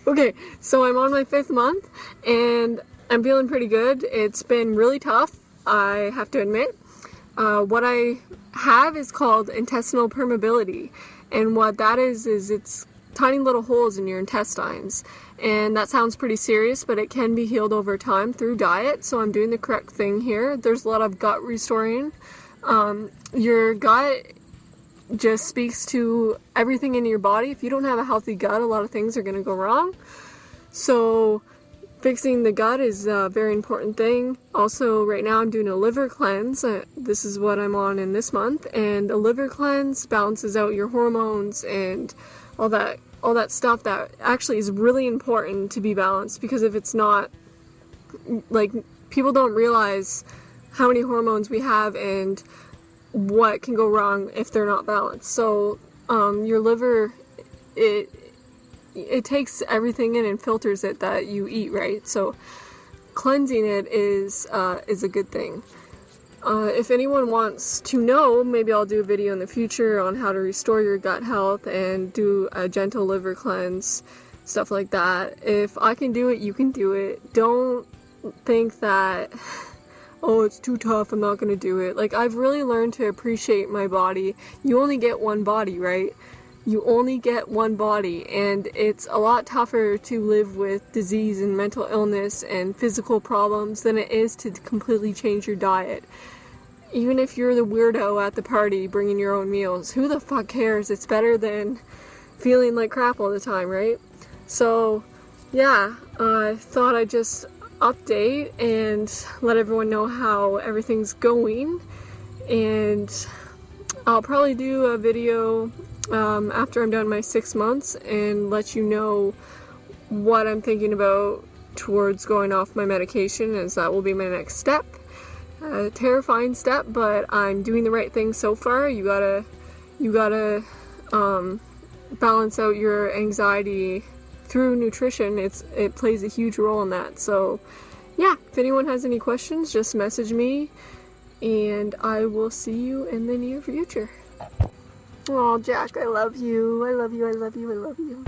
Okay, so I'm on my 5th month, and I'm feeling pretty good. It's been really tough, I have to admit. What I have is called intestinal permeability, and what that is it's tiny little holes in your intestines, and that sounds pretty serious, but it can be healed over time through diet, so I'm doing the correct thing here. There's a lot of gut restoring. Your gut just speaks to everything in your body. If you don't have a healthy gut, a lot of things are going to go wrong, so fixing the gut is a very important thing. Also, right now I'm doing a liver cleanse. This is what I'm on in this month, and a liver cleanse balances out your hormones and all that stuff that actually is really important to be balanced, because if it's not, like, people don't realize how many hormones we have and what can go wrong if they're not balanced. So your liver, it takes everything in and filters it that you eat, right? So cleansing it is a good thing. If anyone wants to know, maybe I'll do a video in the future on how to restore your gut health and do a gentle liver cleanse, stuff like that. If I can do it, you can do it. Don't think that, oh, it's too tough, I'm not going to do it. Like, I've really learned to appreciate my body. You only get one body, right? You only get one body, and it's a lot tougher to live with disease and mental illness and physical problems than it is to completely change your diet. Even if you're the weirdo at the party bringing your own meals, who the fuck cares? It's better than feeling like crap all the time, right? So, yeah, I thought I'd just update and let everyone know how everything's going, and I'll probably do a video after I'm done my 6 months and let you know what I'm thinking about towards going off my medication, as that will be my next step. A terrifying step, but I'm doing the right thing so far. You gotta balance out your anxiety through nutrition. It plays a huge role in that. So yeah, if anyone has any questions, just message me, and I will see you in the near future. Oh, Jack, I love you. I love you. I love you. I love you.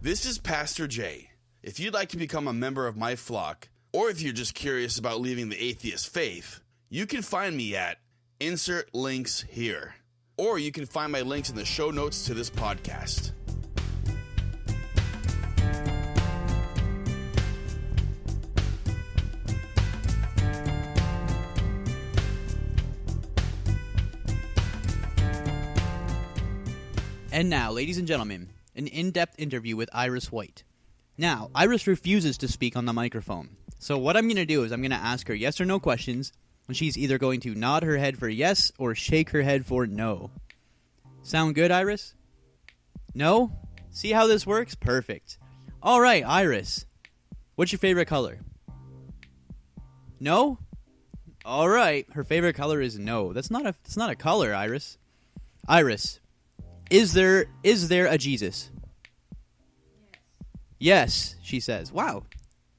This is Pastor Jay. If you'd like to become a member of my flock, or if you're just curious about leaving the atheist faith, you can find me at insert links here. Or you can find my links in the show notes to this podcast. And now, ladies and gentlemen, an in-depth interview with Iris White. Now, Iris refuses to speak on the microphone. So what I'm going to do is I'm going to ask her yes or no questions, and she's either going to nod her head for yes or shake her head for no. Sound good, Iris? No? See how this works? Perfect. All right, Iris. What's your favorite color? No? All right. Her favorite color is no. That's not a color, Iris. Iris, is there a Jesus? Yes, she says. Wow,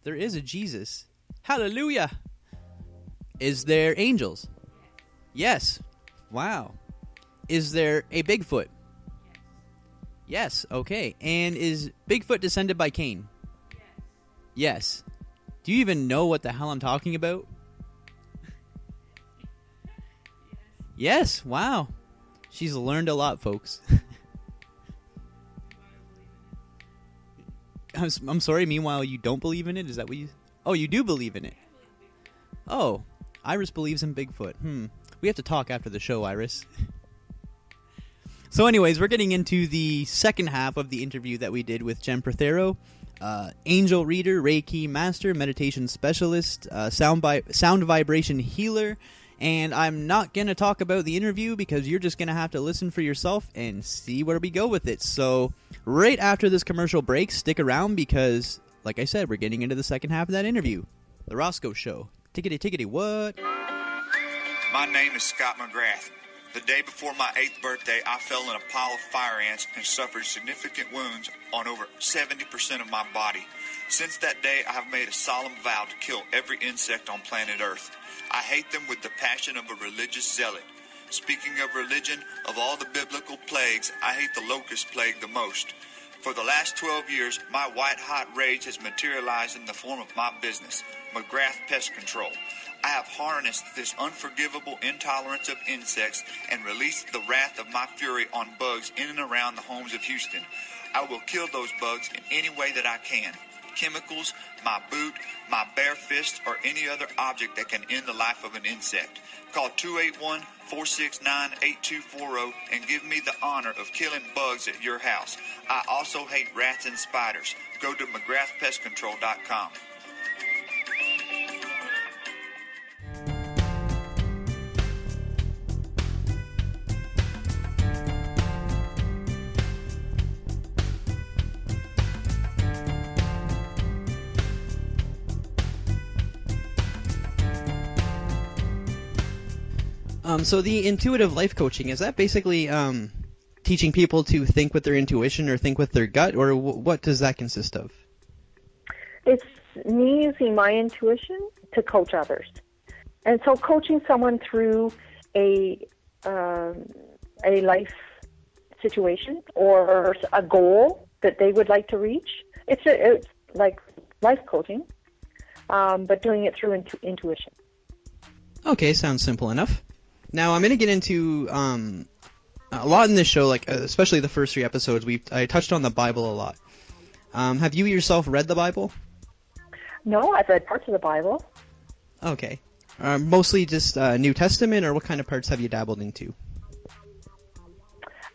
there is a Jesus. Hallelujah. Is there angels? Yes. Wow. Is there a Bigfoot? Yes. Okay. And is Bigfoot descended by Cain? Yes. Do you even know what the hell I'm talking about? Yes. Wow. She's learned a lot, folks. I'm sorry, meanwhile, you don't believe in it? Is that what you... Oh, you do believe in it. Oh, Iris believes in Bigfoot. We have to talk after the show, Iris. So anyways, we're getting into the second half of the interview that we did with Jenn Prothero, angel reader, Reiki master, meditation specialist, sound vibration healer, and I'm not going to talk about the interview because you're just going to have to listen for yourself and see where we go with it. So right after this commercial break, stick around because, like I said, we're getting into the second half of that interview. The Rosco Show. Tickety, what? My name is Scott McGrath. The day before my 8th birthday, I fell in a pile of fire ants and suffered significant wounds on over 70% of my body. Since that day, I have made a solemn vow to kill every insect on planet Earth. I hate them with the passion of a religious zealot. Speaking of religion, of all the biblical plagues, I hate the locust plague the most. For the last 12 years, my white-hot rage has materialized in the form of my business, McGrath Pest Control. I have harnessed this unforgivable intolerance of insects and released the wrath of my fury on bugs in and around the homes of Houston. I will kill those bugs in any way that I can. Chemicals, my boot, my bare fist, or any other object that can end the life of an insect. Call 281-469-8240 and give me the honor of killing bugs at your house. I also hate rats and spiders. Go to McGrathPestControl.com. So the intuitive life coaching, is that basically teaching people to think with their intuition or think with their gut, or what does that consist of? It's me using my intuition to coach others. And so coaching someone through a life situation or a goal that they would like to reach. It's like life coaching, but doing it through intuition. Okay, sounds simple enough. Now, I'm going to get into a lot in this show, like especially the first 3 episodes. I touched on the Bible a lot. Have you yourself read the Bible? No, I've read parts of the Bible. Okay. Mostly just New Testament, or what kind of parts have you dabbled into?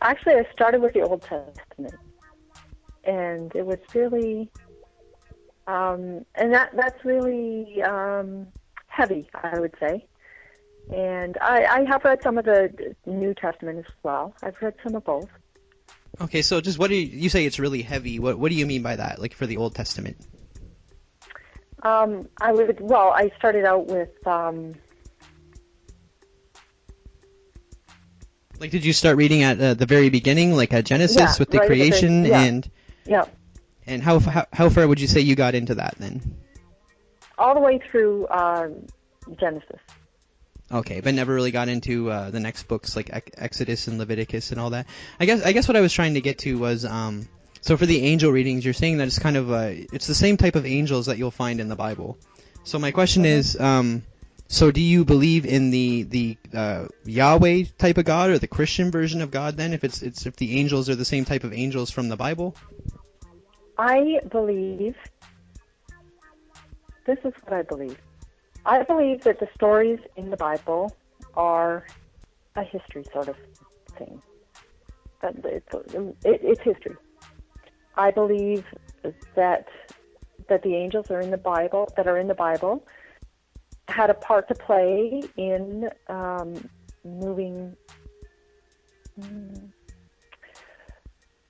Actually, I started with the Old Testament, and it was really, and that's really heavy, I would say. And I have read some of the New Testament as well. I've read some of both. Okay, so just what do you say it's really heavy? What do you mean by that, like for the Old Testament? I started out with, like, did you start reading at the very beginning, like at Genesis with the right creation, and how far would you say you got into that then? All the way through Genesis. Okay, but never really got into the next books like Exodus and Leviticus and all that. I guess what I was trying to get to was so for the angel readings, you're saying that it's kind of it's the same type of angels that you'll find in the Bible. So my question is, so do you believe in the Yahweh type of God or the Christian version of God then? If if the angels are the same type of angels from the Bible? I believe. This is what I believe. I believe that the stories in the Bible are a history sort of thing. It's history. I believe that the angels are in the Bible, had a part to play in moving.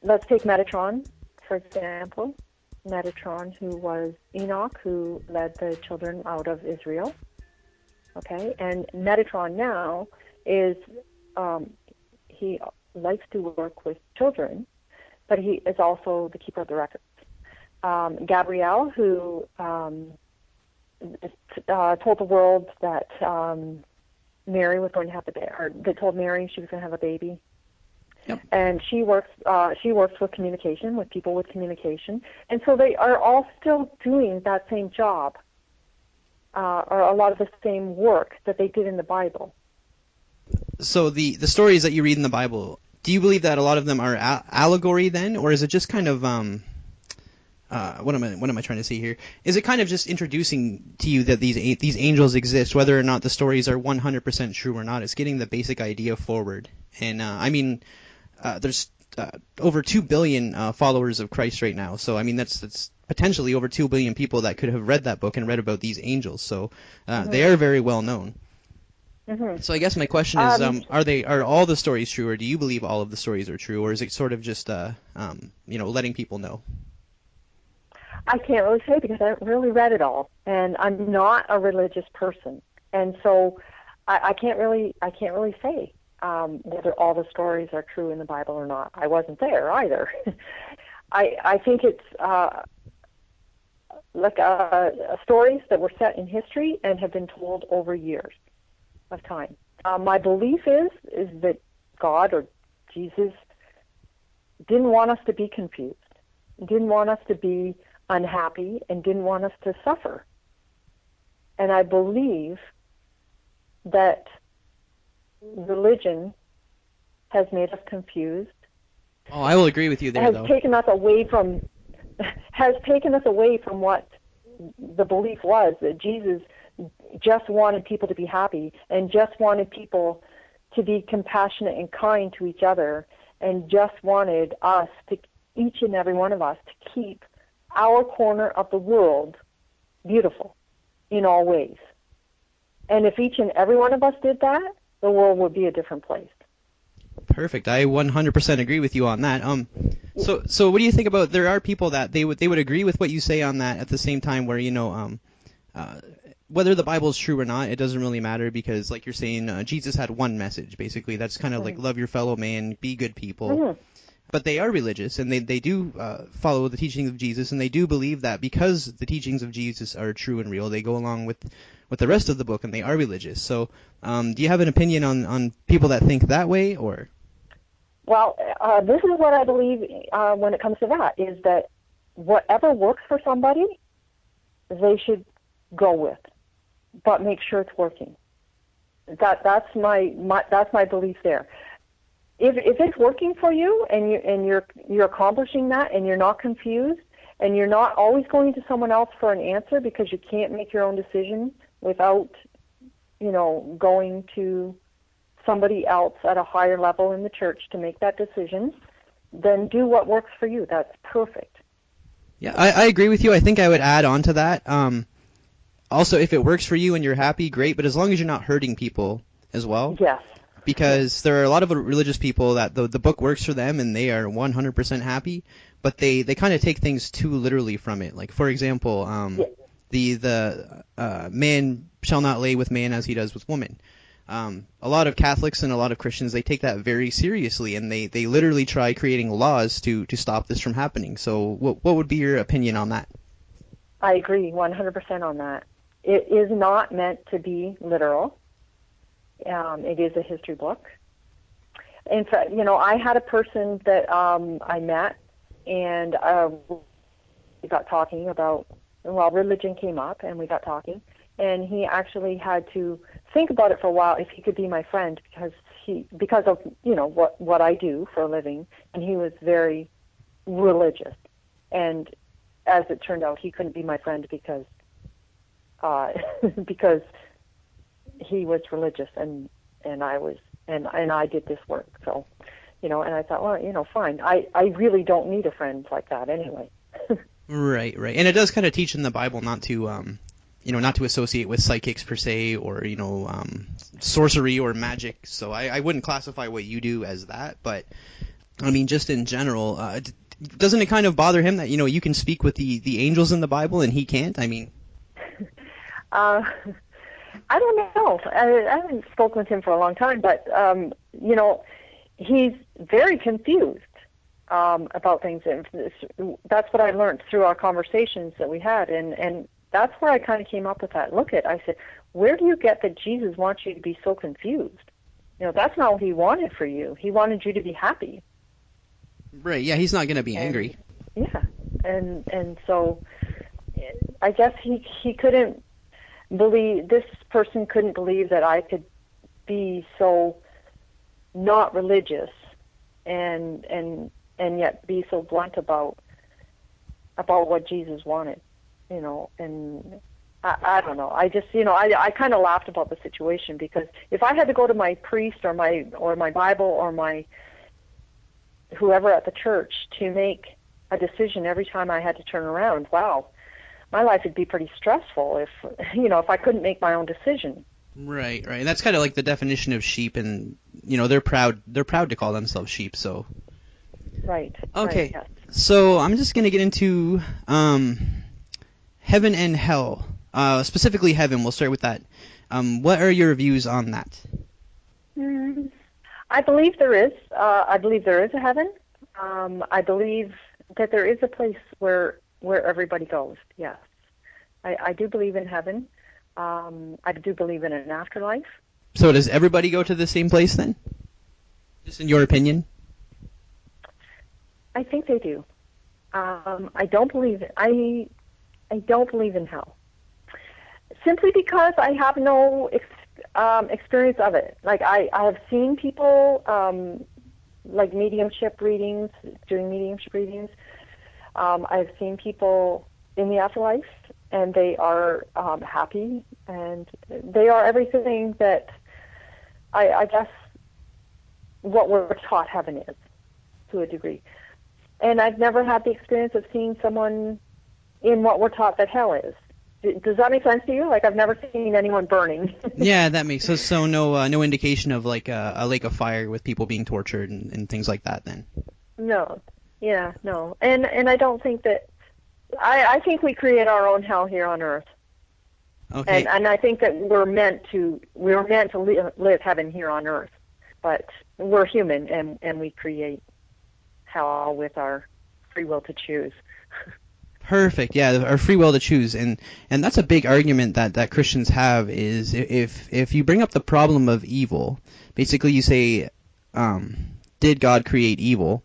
Let's take Metatron, for example. Metatron, who was Enoch, who led the children out of Israel. Okay, and Metatron now is, he likes to work with children, but he is also the keeper of the records. Gabrielle, who told the world that Mary was going to have that told Mary she was going to have a baby. Yep. And she works with communication, with people with communication, and so they are all still doing that same job, or a lot of the same work that they did in the Bible. So the stories that you read in the Bible, do you believe that a lot of them are allegory then, or is it just kind of what am I trying to say here? Is it kind of just introducing to you that these angels exist, whether or not the stories are 100% true or not? It's getting the basic idea forward. And I mean, there's over 2 billion followers of Christ right now. So I mean, that's potentially over 2 billion people that could have read that book and read about these angels. So they are very well known. Mm-hmm. So I guess my question is, are all the stories true, or do you believe all of the stories are true, or is it sort of just letting people know? I can't really say because I haven't really read it all, and I'm not a religious person, and so I can't really say whether all the stories are true in the Bible or not. I wasn't there either. I think it's stories that were set in history and have been told over years of time. My belief is that God or Jesus didn't want us to be confused, didn't want us to be unhappy, and didn't want us to suffer. And I believe that religion has made us confused. Oh, I will agree with you there, Has taken us away from what the belief was, that Jesus just wanted people to be happy and just wanted people to be compassionate and kind to each other, and just wanted us to, each and every one of us, to keep our corner of the world beautiful in all ways. And if each and every one of us did that, the world would be a different place. Perfect. I 100% agree with you on that. So what do you think about, there are people that they would agree with what you say on that, at the same time where, whether the Bible is true or not, it doesn't really matter, because like you're saying, Jesus had one message, basically. That's kind of like love your fellow man, be good people. Mm-hmm. But they are religious, and they do follow the teachings of Jesus, and they do believe that because the teachings of Jesus are true and real, they go along with the rest of the book, and they are religious. So do you have an opinion on people that think that way, or? Well, this is what I believe when it comes to that, is that whatever works for somebody, they should go with, but make sure it's working. That's my belief there. If it's working for you, and you're accomplishing that, and you're not confused, and you're not always going to someone else for an answer because you can't make your own decision without, going to somebody else at a higher level in the church to make that decision, then do what works for you. That's perfect. Yeah, I agree with you. I think I would add on to that. Also, if it works for you and you're happy, great, but as long as you're not hurting people as well. Yes. Because there are a lot of religious people that the book works for them and they are 100% happy, but they kind of take things too literally from it. Like, for example, the man shall not lay with man as he does with woman. A lot of Catholics and a lot of Christians, they take that very seriously, and they literally try creating laws to stop this from happening. So what would be your opinion on that? I agree 100% on that. It is not meant to be literal. It is a history book. In fact, I had a person that I met, and we got talking about, religion came up, and we got talking, and he actually had to think about it for a while if he could be my friend, because of what I do for a living, and he was very religious, and as it turned out, he couldn't be my friend because he was religious, and I was, and I did this work. So, and I thought, well, fine. I really don't need a friend like that anyway. Right. And it does kind of teach in the Bible not to, not to associate with psychics per se, or, sorcery or magic. So I wouldn't classify what you do as that. But, I mean, just in general, doesn't it kind of bother him that, you can speak with the angels in the Bible and he can't? I mean... I don't know. I haven't spoken with him for a long time, but, he's very confused. about things. And that's what I learned through our conversations that we had, and that's where I kind of came up with that. I said, where do you get that Jesus wants you to be so confused? That's not what he wanted for you. He wanted you to be happy. Right, yeah, he's not going to be angry. Yeah, and so I guess he couldn't believe, this person couldn't believe that I could be so not religious and yet be so blunt about what Jesus wanted, and I don't know. I just, I kind of laughed about the situation, because if I had to go to my priest or my Bible or my whoever at the church to make a decision every time I had to turn around, wow, my life would be pretty stressful if I couldn't make my own decision. Right. And that's kind of like the definition of sheep, and they're proud to call themselves sheep. So. Right. Okay. Right, yes. So I'm just gonna get into heaven and hell. Specifically heaven, we'll start with that. What are your views on that? I believe there is. I believe there is a heaven. I believe that there is a place where everybody goes, yes. I do believe in heaven. I do believe in an afterlife. So does everybody go to the same place then? Just in your opinion? I think they do. I don't believe in hell. Simply because I have no experience of it. Like I have seen people like mediumship readings, doing mediumship readings. I've seen people in the afterlife, and they are happy, and they are everything that I guess what we're taught heaven is, to a degree. And I've never had the experience of seeing someone in what we're taught that hell is. Does that make sense to you? Like, I've never seen anyone burning. Yeah, that makes sense. So no indication of like a lake of fire with people being tortured and things like that then? No. Yeah, no. And I don't think that... I think we create our own hell here on Earth. Okay. And I think that we're meant to live heaven here on Earth. But we're human, and we create hell with our free will to choose. Perfect. Yeah, our free will to choose, and that's a big argument that Christians have. Is if you bring up the problem of evil, basically you say, did God create evil?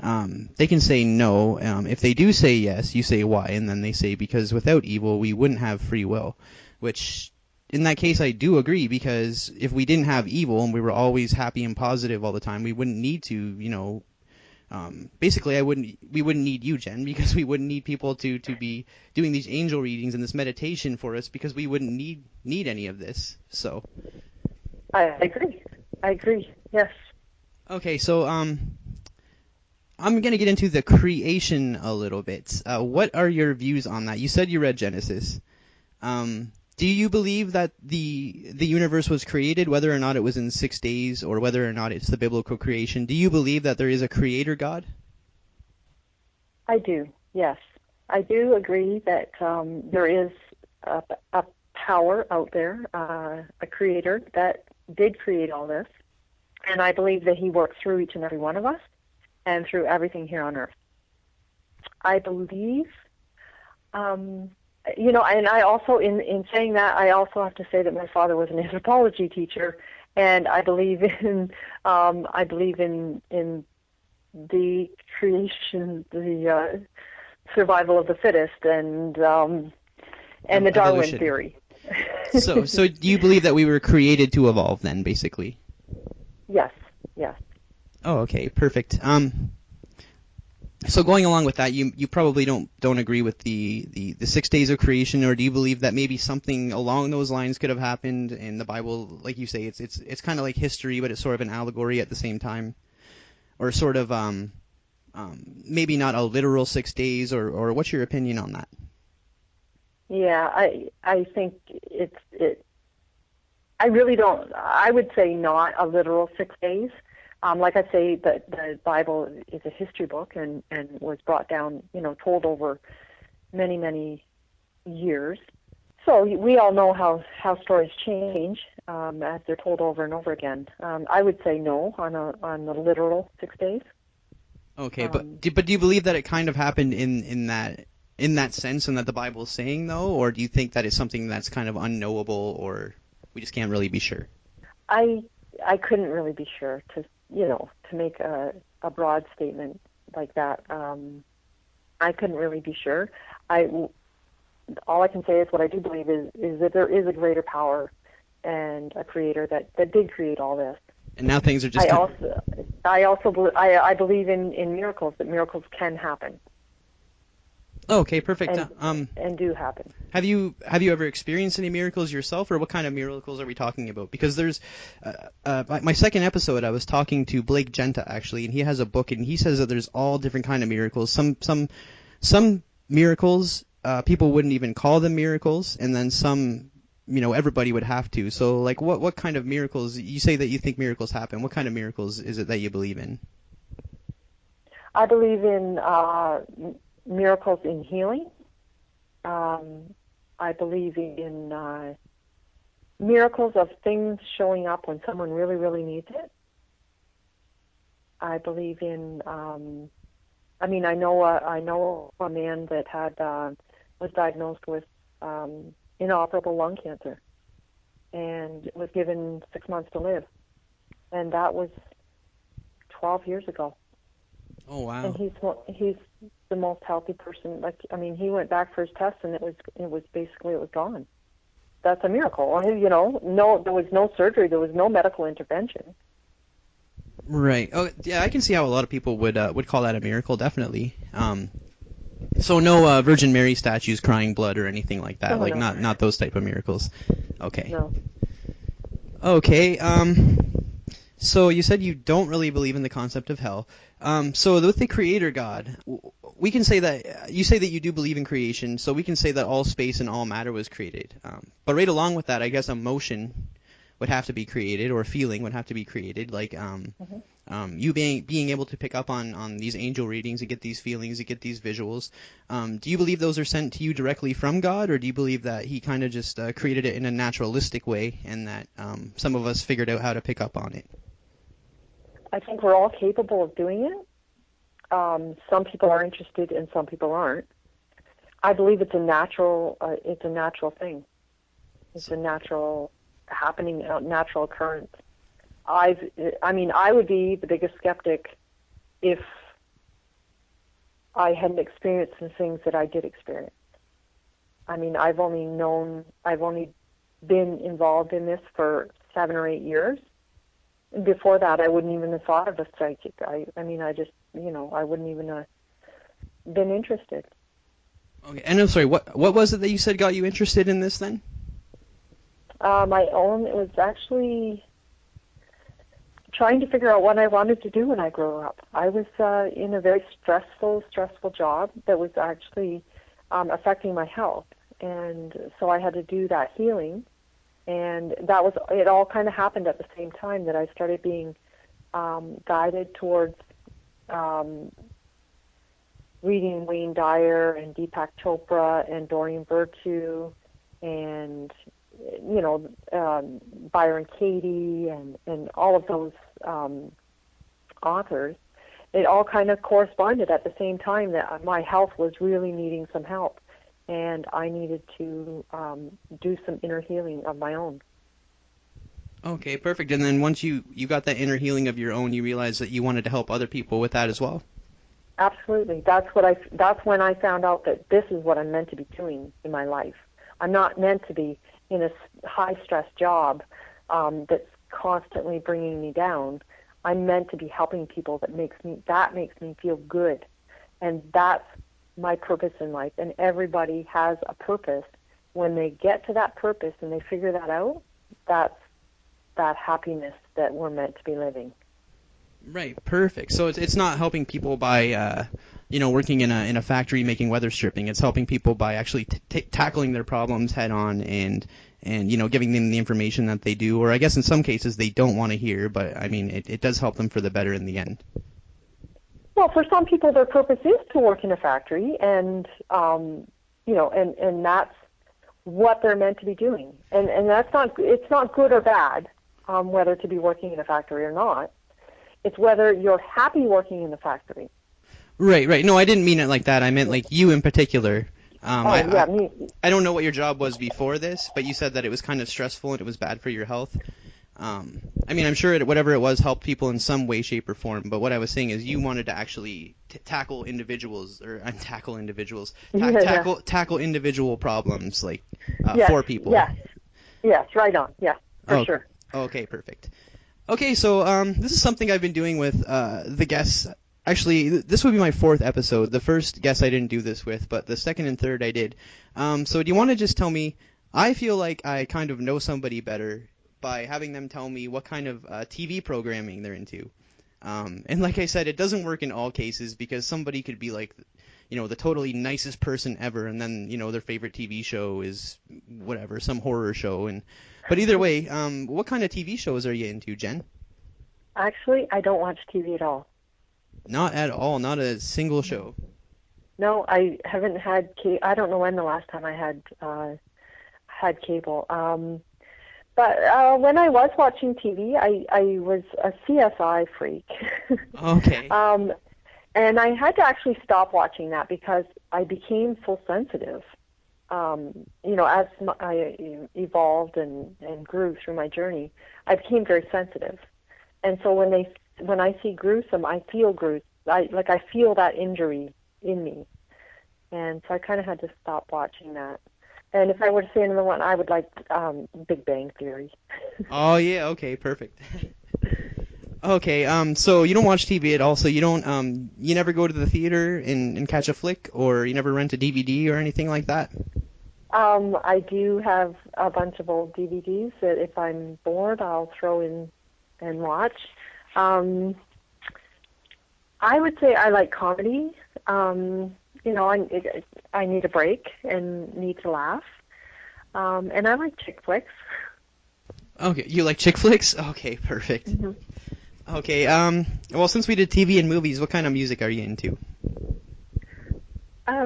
They can say no. If they do say yes, you say why, and then they say because without evil we wouldn't have free will. Which, in that case, I do agree, because if we didn't have evil and we were always happy and positive all the time, we wouldn't need to, basically, we wouldn't need you, Jenn, because we wouldn't need people to be doing these angel readings and this meditation for us, because we wouldn't need any of this. So, I agree. Yes. Okay, so I'm gonna get into the creation a little bit. What are your views on that? You said you read Genesis. Do you believe that the universe was created, whether or not it was in 6 days or whether or not it's the biblical creation? Do you believe that there is a creator God? I do, yes. I do agree that there is a power out there, a creator that did create all this. And I believe that he works through each and every one of us and through everything here on Earth. I believe... and I also, in saying that, I also have to say that my father was an anthropology teacher, and I believe in the creation, the survival of the fittest, and the Darwin theory. So do you believe that we were created to evolve then, basically? Yes. Oh, okay, perfect. So going along with that, you probably don't agree with the 6 days of creation, or do you believe that maybe something along those lines could have happened in the Bible? Like you say, it's kind of like history, but it's sort of an allegory at the same time, or sort of maybe not a literal 6 days, or what's your opinion on that? Yeah, I think I really don't. I would say not a literal 6 days. Like I say, the Bible is a history book and was brought down, told over many, many years. So we all know how stories change as they're told over and over again. I would say no on the literal 6 days. Okay, but do you believe that it kind of happened in that sense, and that the Bible is saying, though, or do you think that it's something that's kind of unknowable, or we just can't really be sure? I couldn't really be sure to make a broad statement like that. I couldn't really be sure. All I can say is what I do believe is that there is a greater power and a creator that did create all this. And now things are just. I believe in miracles, that miracles can happen. Oh, okay, perfect. And do happen. Have you ever experienced any miracles yourself, or what kind of miracles are we talking about? Because there's my second episode, I was talking to Blake Genta actually, and he has a book, and he says that there's all different kind of miracles. Some miracles people wouldn't even call them miracles, and then some, everybody would have to. So, like, what kind of miracles? You say that you think miracles happen. What kind of miracles is it that you believe in? I believe in miracles in healing. I believe in miracles of things showing up when someone really, really needs it. I believe in. I know a man that was diagnosed with inoperable lung cancer, and was given 6 months to live, and that was 12 years ago. Oh wow! And he's the most healthy person. He went back for his test, and it was gone. That's a miracle. No, there was no surgery, there was no medical intervention. Right. Oh, yeah. I can see how a lot of people would call that a miracle. Definitely. So no Virgin Mary statues crying blood or anything like that. No. Not those type of miracles. Okay. No. Okay. So you said you don't really believe in the concept of hell. So with the Creator God, we can say that you say that you do believe in creation. So we can say that all space and all matter was created. But right along with that, I guess emotion would have to be created, or a feeling would have to be created. Like you being able to pick up on these angel readings and get these feelings, and get these visuals. Do you believe those are sent to you directly from God, or do you believe that He kind of just created it in a naturalistic way, and that some of us figured out how to pick up on it? I think we're all capable of doing it. Some people are interested and some people aren't. I believe it's a natural thing. It's a natural happening, natural occurrence. I would be the biggest skeptic if I hadn't experienced the things that I did experience. I've only been involved in this for 7 or 8 years. Before that, I wouldn't even have thought of a psychic. I wouldn't even have been interested. Okay, and I'm sorry, what was it that you said got you interested in this then? It was actually trying to figure out what I wanted to do when I grew up. I was in a very stressful job that was actually affecting my health, and so I had to do that healing. And it all kind of happened at the same time that I started being guided towards reading Wayne Dyer and Deepak Chopra and Doreen Virtue and, Byron Katie and all of those authors. It all kind of corresponded at the same time that my health was really needing some help. And I needed to do some inner healing of my own. Okay, perfect. And then once you got that inner healing of your own, you realized that you wanted to help other people with that as well? Absolutely. That's when I found out that this is what I'm meant to be doing in my life. I'm not meant to be in a high-stress job that's constantly bringing me down. I'm meant to be helping people. That makes me feel good. And that's my purpose in life, and everybody has a purpose. When they get to that purpose and they figure that out, that's that happiness that we're meant to be living. Right, perfect. So it's not helping people by working in a factory making weather stripping. It's helping people by actually tackling their problems head on and giving them the information that they do, or I guess in some cases they don't want to hear, but it does help them for the better in the end. Well, for some people, their purpose is to work in a factory, and and that's what they're meant to be doing. And it's not good or bad, whether to be working in a factory or not. It's whether you're happy working in the factory. Right. No, I didn't mean it like that. I meant like you in particular. Me. I don't know what your job was before this, but you said that it was kind of stressful and it was bad for your health. I mean, I'm sure whatever it was helped people in some way, shape, or form. But what I was saying is you wanted to actually tackle individuals, tackle individual problems, like for people. Yes, right on. Yeah, for sure. Okay, perfect. Okay, so this is something I've been doing with the guests. Actually, this would be my 4th episode. The first guest I didn't do this with, but the second and third I did. So do you want to just tell me, I feel like I kind of know somebody better by having them tell me what kind of TV programming they're into. And like I said, it doesn't work in all cases because somebody could be like, the totally nicest person ever, and then, their favorite TV show is whatever, some horror show. But either way, what kind of TV shows are you into, Jenn? Actually, I don't watch TV at all. Not at all, not a single show. No, I haven't had I don't know when the last time I had cable. But when I was watching TV, I was a CSI freak. Okay. And I had to actually stop watching that because I became so sensitive. As I evolved and grew through my journey, I became very sensitive. And so when I see gruesome, I feel gruesome. I feel that injury in me. And so I kind of had to stop watching that. And if I were to say another one, I would like Big Bang Theory. Oh, yeah, okay, perfect. Okay, so you don't watch TV at all, so you don't, you never go to the theater and catch a flick, or you never rent a DVD or anything like that? I do have a bunch of old DVDs that if I'm bored, I'll throw in and watch. I would say I like comedy. I need a break and need to laugh. And I like chick flicks. Okay, you like chick flicks? Okay, perfect. Mm-hmm. Okay, well, since we did TV and movies, what kind of music are you into?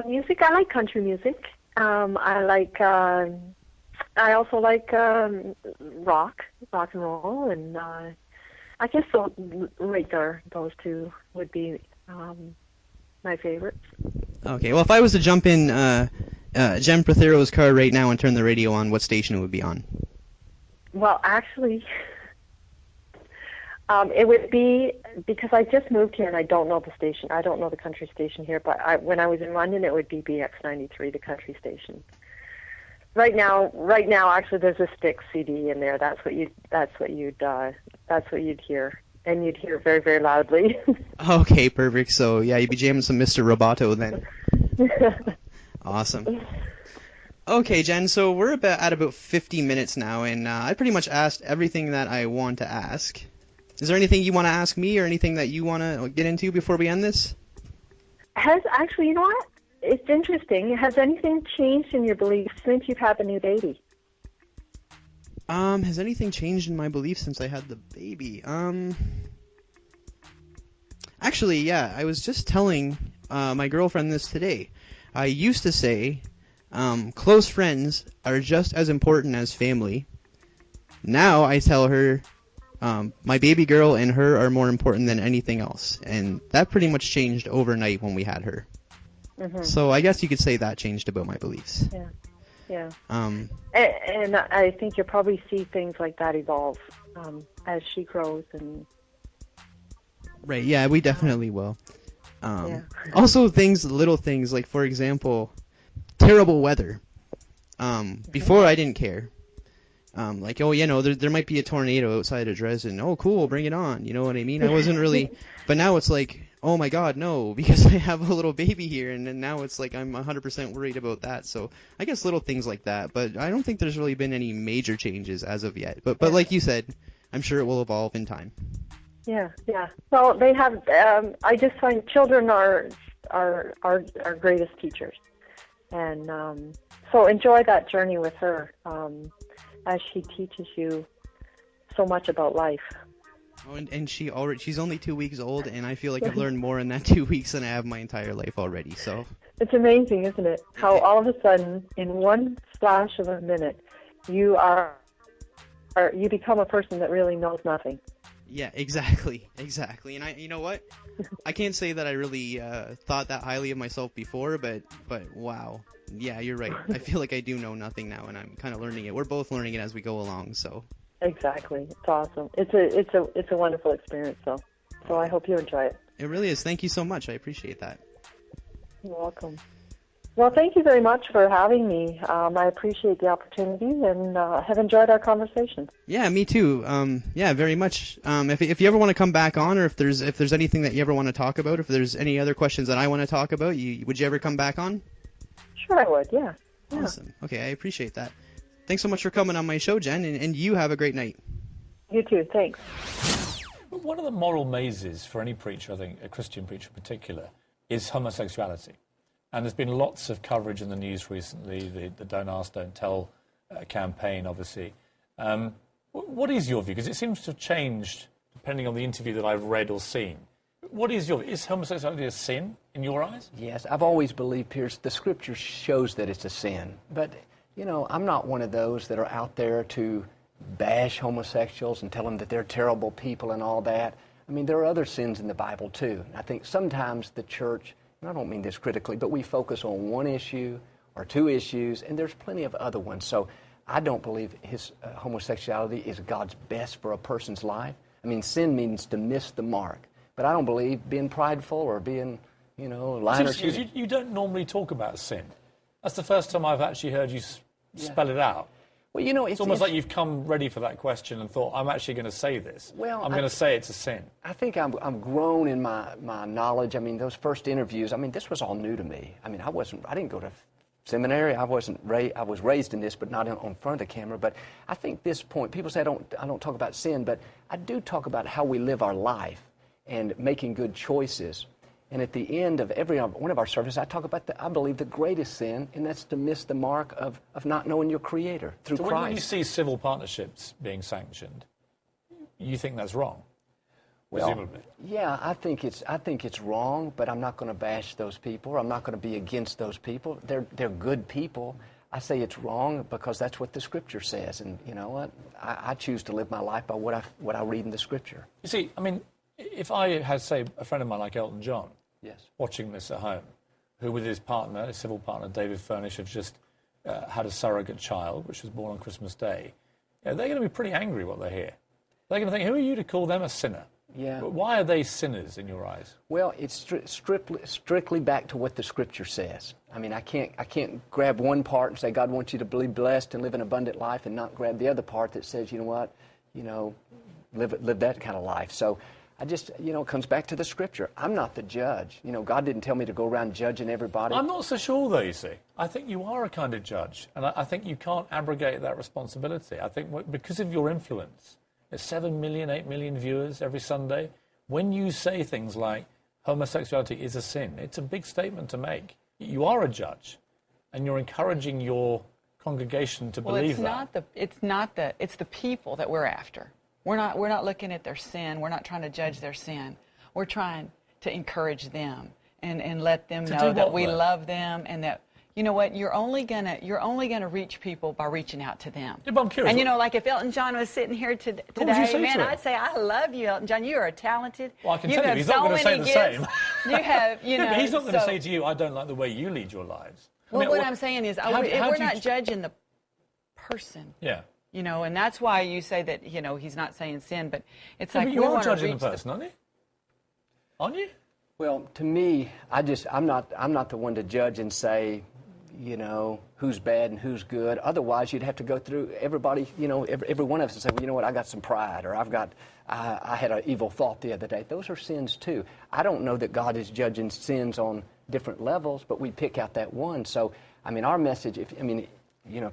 Music, I like country music. I also like rock and roll, and I guess right there, those two would be my favorites. Okay, well, if I was to jump in Jenn Prothero's car right now and turn the radio on, what station it would be on? Well, actually, it would be, because I just moved here and I don't know the station. I don't know the country station here, but when I was in London, it would be BX93, the country station. Right now, actually, there's a Styx CD in there. That's what you'd hear, and you'd hear very, very loudly. Okay, perfect. So yeah, you'd be jamming some Mr. Roboto then. Awesome. Okay, Jenn. So we're at about 50 minutes now, and I pretty much asked everything that I want to ask. Is there anything you want to ask me, or anything that you want to get into before we end this? Actually, you know what? It's interesting. Has anything changed in your beliefs since you've had the new baby? Has anything changed in my beliefs since I had the baby? Actually, yeah. I was just telling my girlfriend this today. I used to say close friends are just as important as family. Now I tell her my baby girl and her are more important than anything else. And that pretty much changed overnight when we had her. Mm-hmm. So I guess you could say that changed about my beliefs. Yeah. And I think you'll probably see things like that evolve as she grows. Right, yeah, we definitely will. Also little things, like, for example, terrible weather. Before I didn't care. Like, there might be a tornado outside of Dresden. Oh, cool, bring it on. You know what I mean? I wasn't really... But now it's like, oh my god, no, because I have a little baby here, and then now it's like I'm 100% worried about that. So I guess little things like that. But I don't think there's really been any major changes as of yet. But like you said, I'm sure it will evolve in time. Yeah. Well, they have... I just find children are our greatest teachers. And so enjoy that journey with her. As she teaches you so much about life. Oh, and she's only 2 weeks old, and I feel like I've learned more in that 2 weeks than I have my entire life already. So it's amazing, isn't it? How all of a sudden, in one flash of a minute, you become a person that really knows nothing. Yeah, exactly. And you know what? I can't say that I really thought that highly of myself before, but wow. Yeah, you're right. I feel like I do know nothing now, and I'm kind of learning it. We're both learning it as we go along, so. Exactly. It's awesome. It's a wonderful experience, so I hope you enjoy it. It really is. Thank you so much. I appreciate that. You're welcome. Well, thank you very much for having me. I appreciate the opportunity and have enjoyed our conversation. Yeah, me too. Yeah, very much. If you ever want to come back on, or if there's anything that you ever want to talk about, if there's any other questions that I want to talk about, would you ever come back on? Sure, I would. Yeah. Awesome. Okay, I appreciate that. Thanks so much for coming on my show, Jen, and you have a great night. You too. Thanks. One of the moral mazes for any preacher, I think, a Christian preacher in particular, is homosexuality. And there's been lots of coverage in the news recently, the Don't Ask, Don't Tell campaign, obviously. What is your view? Because it seems to have changed depending on the interview that I've read or seen. What is your view? Is homosexuality a sin in your eyes? Yes, I've always believed, Pierce, the Scripture shows that it's a sin. But, you know, I'm not one of those that are out there to bash homosexuals and tell them that they're terrible people and all that. I mean, there are other sins in the Bible, too. And I think sometimes the church, and I don't mean this critically, but we focus on one issue or two issues, and there's plenty of other ones. So I don't believe homosexuality is God's best for a person's life. I mean, sin means to miss the mark. But I don't believe being prideful or being, you know, lying or cheating. You don't normally talk about sin. That's the first time I've actually heard you spell it out. Well, you know, it's almost like you've come ready for that question and thought, I'm actually going to say this. Well, I'm going to say it's a sin. I think I'm grown in my knowledge. I mean, those first interviews, I mean, this was all new to me. I mean, I didn't go to seminary. I was raised in this, but not on front of the camera. But I think this point, people say I don't talk about sin, but I do talk about how we live our life and making good choices. And at the end of every one of our services, I talk about, I believe, the greatest sin, and that's to miss the mark of not knowing your Creator through Christ. When you see civil partnerships being sanctioned, you think that's wrong, presumably? Well, yeah, I think it's wrong, but I'm not going to bash those people. I'm not going to be against those people. They're good people. I say it's wrong because that's what the Scripture says, and you know what? I choose to live my life by what I read in the Scripture. You see, I mean, if I had, say, a friend of mine like Elton John, yes, watching this at home, who with his partner, his civil partner, David Furnish, have just had a surrogate child, which was born on Christmas Day, they're going to be pretty angry what they hear. They're going to think, who are you to call them a sinner? Yeah. But why are they sinners in your eyes? Well, it's strictly back to what the Scripture says. I mean, I can't grab one part and say God wants you to be blessed and live an abundant life, and not grab the other part that says, you know what, live that kind of life. So I just, it comes back to the Scripture. I'm not the judge. God didn't tell me to go around judging everybody. I'm not so sure, though, you see. I think you are a kind of judge, and I think you can't abrogate that responsibility. I think because of your influence, there's 7 million, 8 million viewers every Sunday. When you say things like homosexuality is a sin, it's a big statement to make. You are a judge, and you're encouraging your congregation to believe that. It's the people that we're after. We're not looking at their sin. We're not trying to judge their sin. We're trying to encourage them and let them know that we love them, and that, you know what, you're only gonna reach people by reaching out to them. Yeah, but I'm curious. And like if Elton John was sitting here today, man, I'd say, I love you, Elton John. You are talented. Well, I can tell you, he's not going to say the same. You have, but he's not going to say to you, I don't like the way you lead your lives. Well, what I'm saying is, we're not judging the person. Yeah. And that's why you say that, he's not saying sin, but it's like you are judging the person, aren't you? Aren't you? Well, to me, I'm not the one to judge and say, who's bad and who's good. Otherwise, you'd have to go through everybody, every one of us and say, well, you know what, I got some pride, or I had an evil thought the other day. Those are sins too. I don't know that God is judging sins on different levels, but we pick out that one. So, I mean, our message, if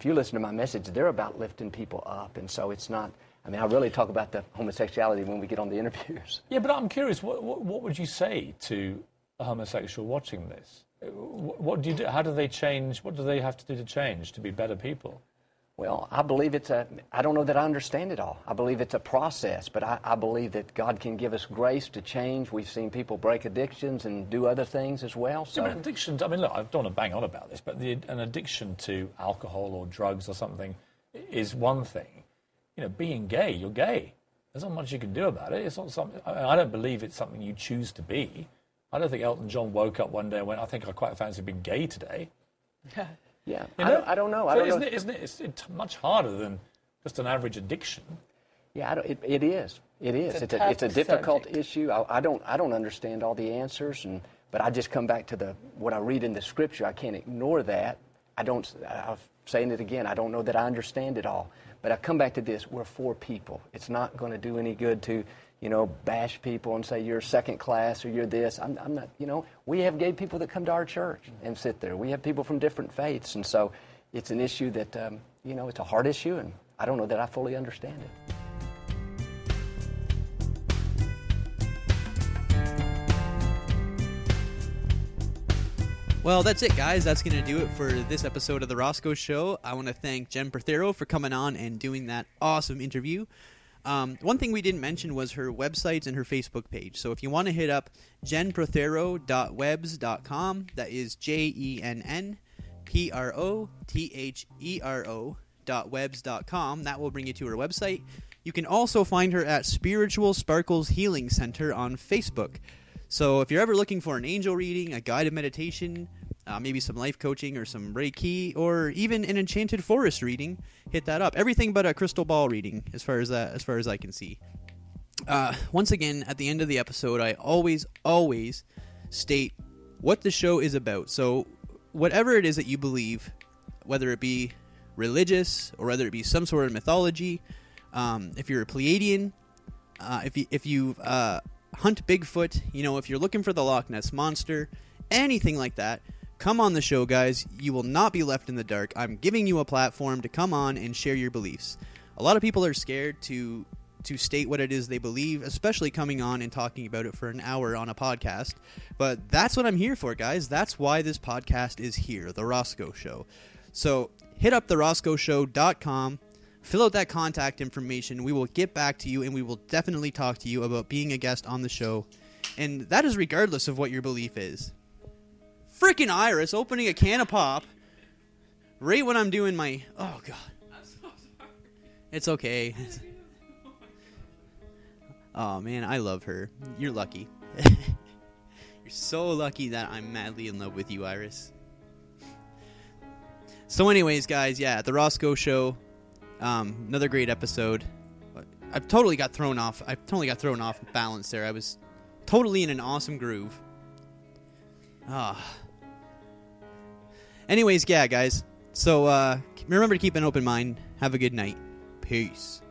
you listen to my message, they're about lifting people up. And so it's not, I really talk about the homosexuality when we get on the interviews. Yeah, but I'm curious, what would you say to a homosexual watching this? What do you do? How do they change? What do they have to do to change to be better people? Well, I believe I don't know that I understand it all. I believe it's a process, but I believe that God can give us grace to change. We've seen people break addictions and do other things as well. So. Yeah, but addictions, look, I don't want to bang on about this, but an addiction to alcohol or drugs or something is one thing. Being gay, you're gay. there's not much you can do about it. It's not something. I don't believe it's something you choose to be. I don't think Elton John woke up one day and went, I think I quite fancy being gay today. Yeah, You know? I don't know. Isn't it? It's much harder than just an average addiction. Yeah, it is. It is. It's a difficult issue. I don't understand all the answers, but I just come back to what I read in the scripture. I can't ignore that. I'm saying it again. I don't know that I understand it all, but I come back to this. We're for people. It's not going to do any good to, bash people and say you're second class or you're this. I'm not. We have gay people that come to our church and sit there. We have people from different faiths, and so it's an issue that it's a hard issue, and I don't know that I fully understand it. Well, that's it, guys. That's going to do it for this episode of The Rosco Show. I want to thank Jenn Prothero for coming on and doing that awesome interview. One thing we didn't mention was her websites and her Facebook page. So if you want to hit up jennprothero.webs.com, that is JennProthero.webs.com. That will bring you to her website. You can also find her at Spiritual Sparkles Healing Center on Facebook. So if you're ever looking for an angel reading, a guided meditation, maybe some life coaching or some Reiki, or even an enchanted forest reading, hit that up. Everything but a crystal ball reading, as far as I can see. Once again, at the end of the episode, I always state what the show is about. So whatever it is that you believe, whether it be religious or whether it be some sort of mythology, if you're a Pleiadian, if you hunt Bigfoot, if you're looking for the Loch Ness Monster, anything like that, come on the show, guys. You will not be left in the dark. I'm giving you a platform to come on and share your beliefs. A lot of people are scared to state what it is they believe, especially coming on and talking about it for an hour on a podcast. But that's what I'm here for, guys. That's why this podcast is here, The Rosco Show. So hit up theroscoshow.com. Fill out that contact information. We will get back to you, and we will definitely talk to you about being a guest on the show. And that is regardless of what your belief is. Freaking Iris opening a can of pop right when I'm doing my... Oh, God. I'm so sorry. It's okay. Oh, man, I love her. You're lucky. You're so lucky that I'm madly in love with you, Iris. So anyways, guys, yeah, The Rosco Show... another great episode. I've totally got thrown off balance there. I was totally in an awesome groove. Anyways, yeah, guys. So remember to keep an open mind. Have a good night. Peace.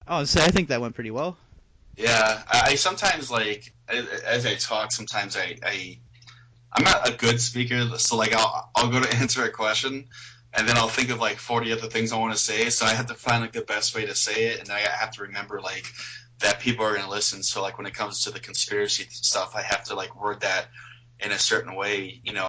Oh, so I think that went pretty well. Yeah, I sometimes, like, as I talk, sometimes I'm not a good speaker, so, like, I'll go to answer a question, and then I'll think of, like, 40 other things I want to say, so I have to find, like, the best way to say it, and I have to remember, like, that people are going to listen. So, like, when it comes to the conspiracy stuff, I have to, like, word that in a certain way, you know.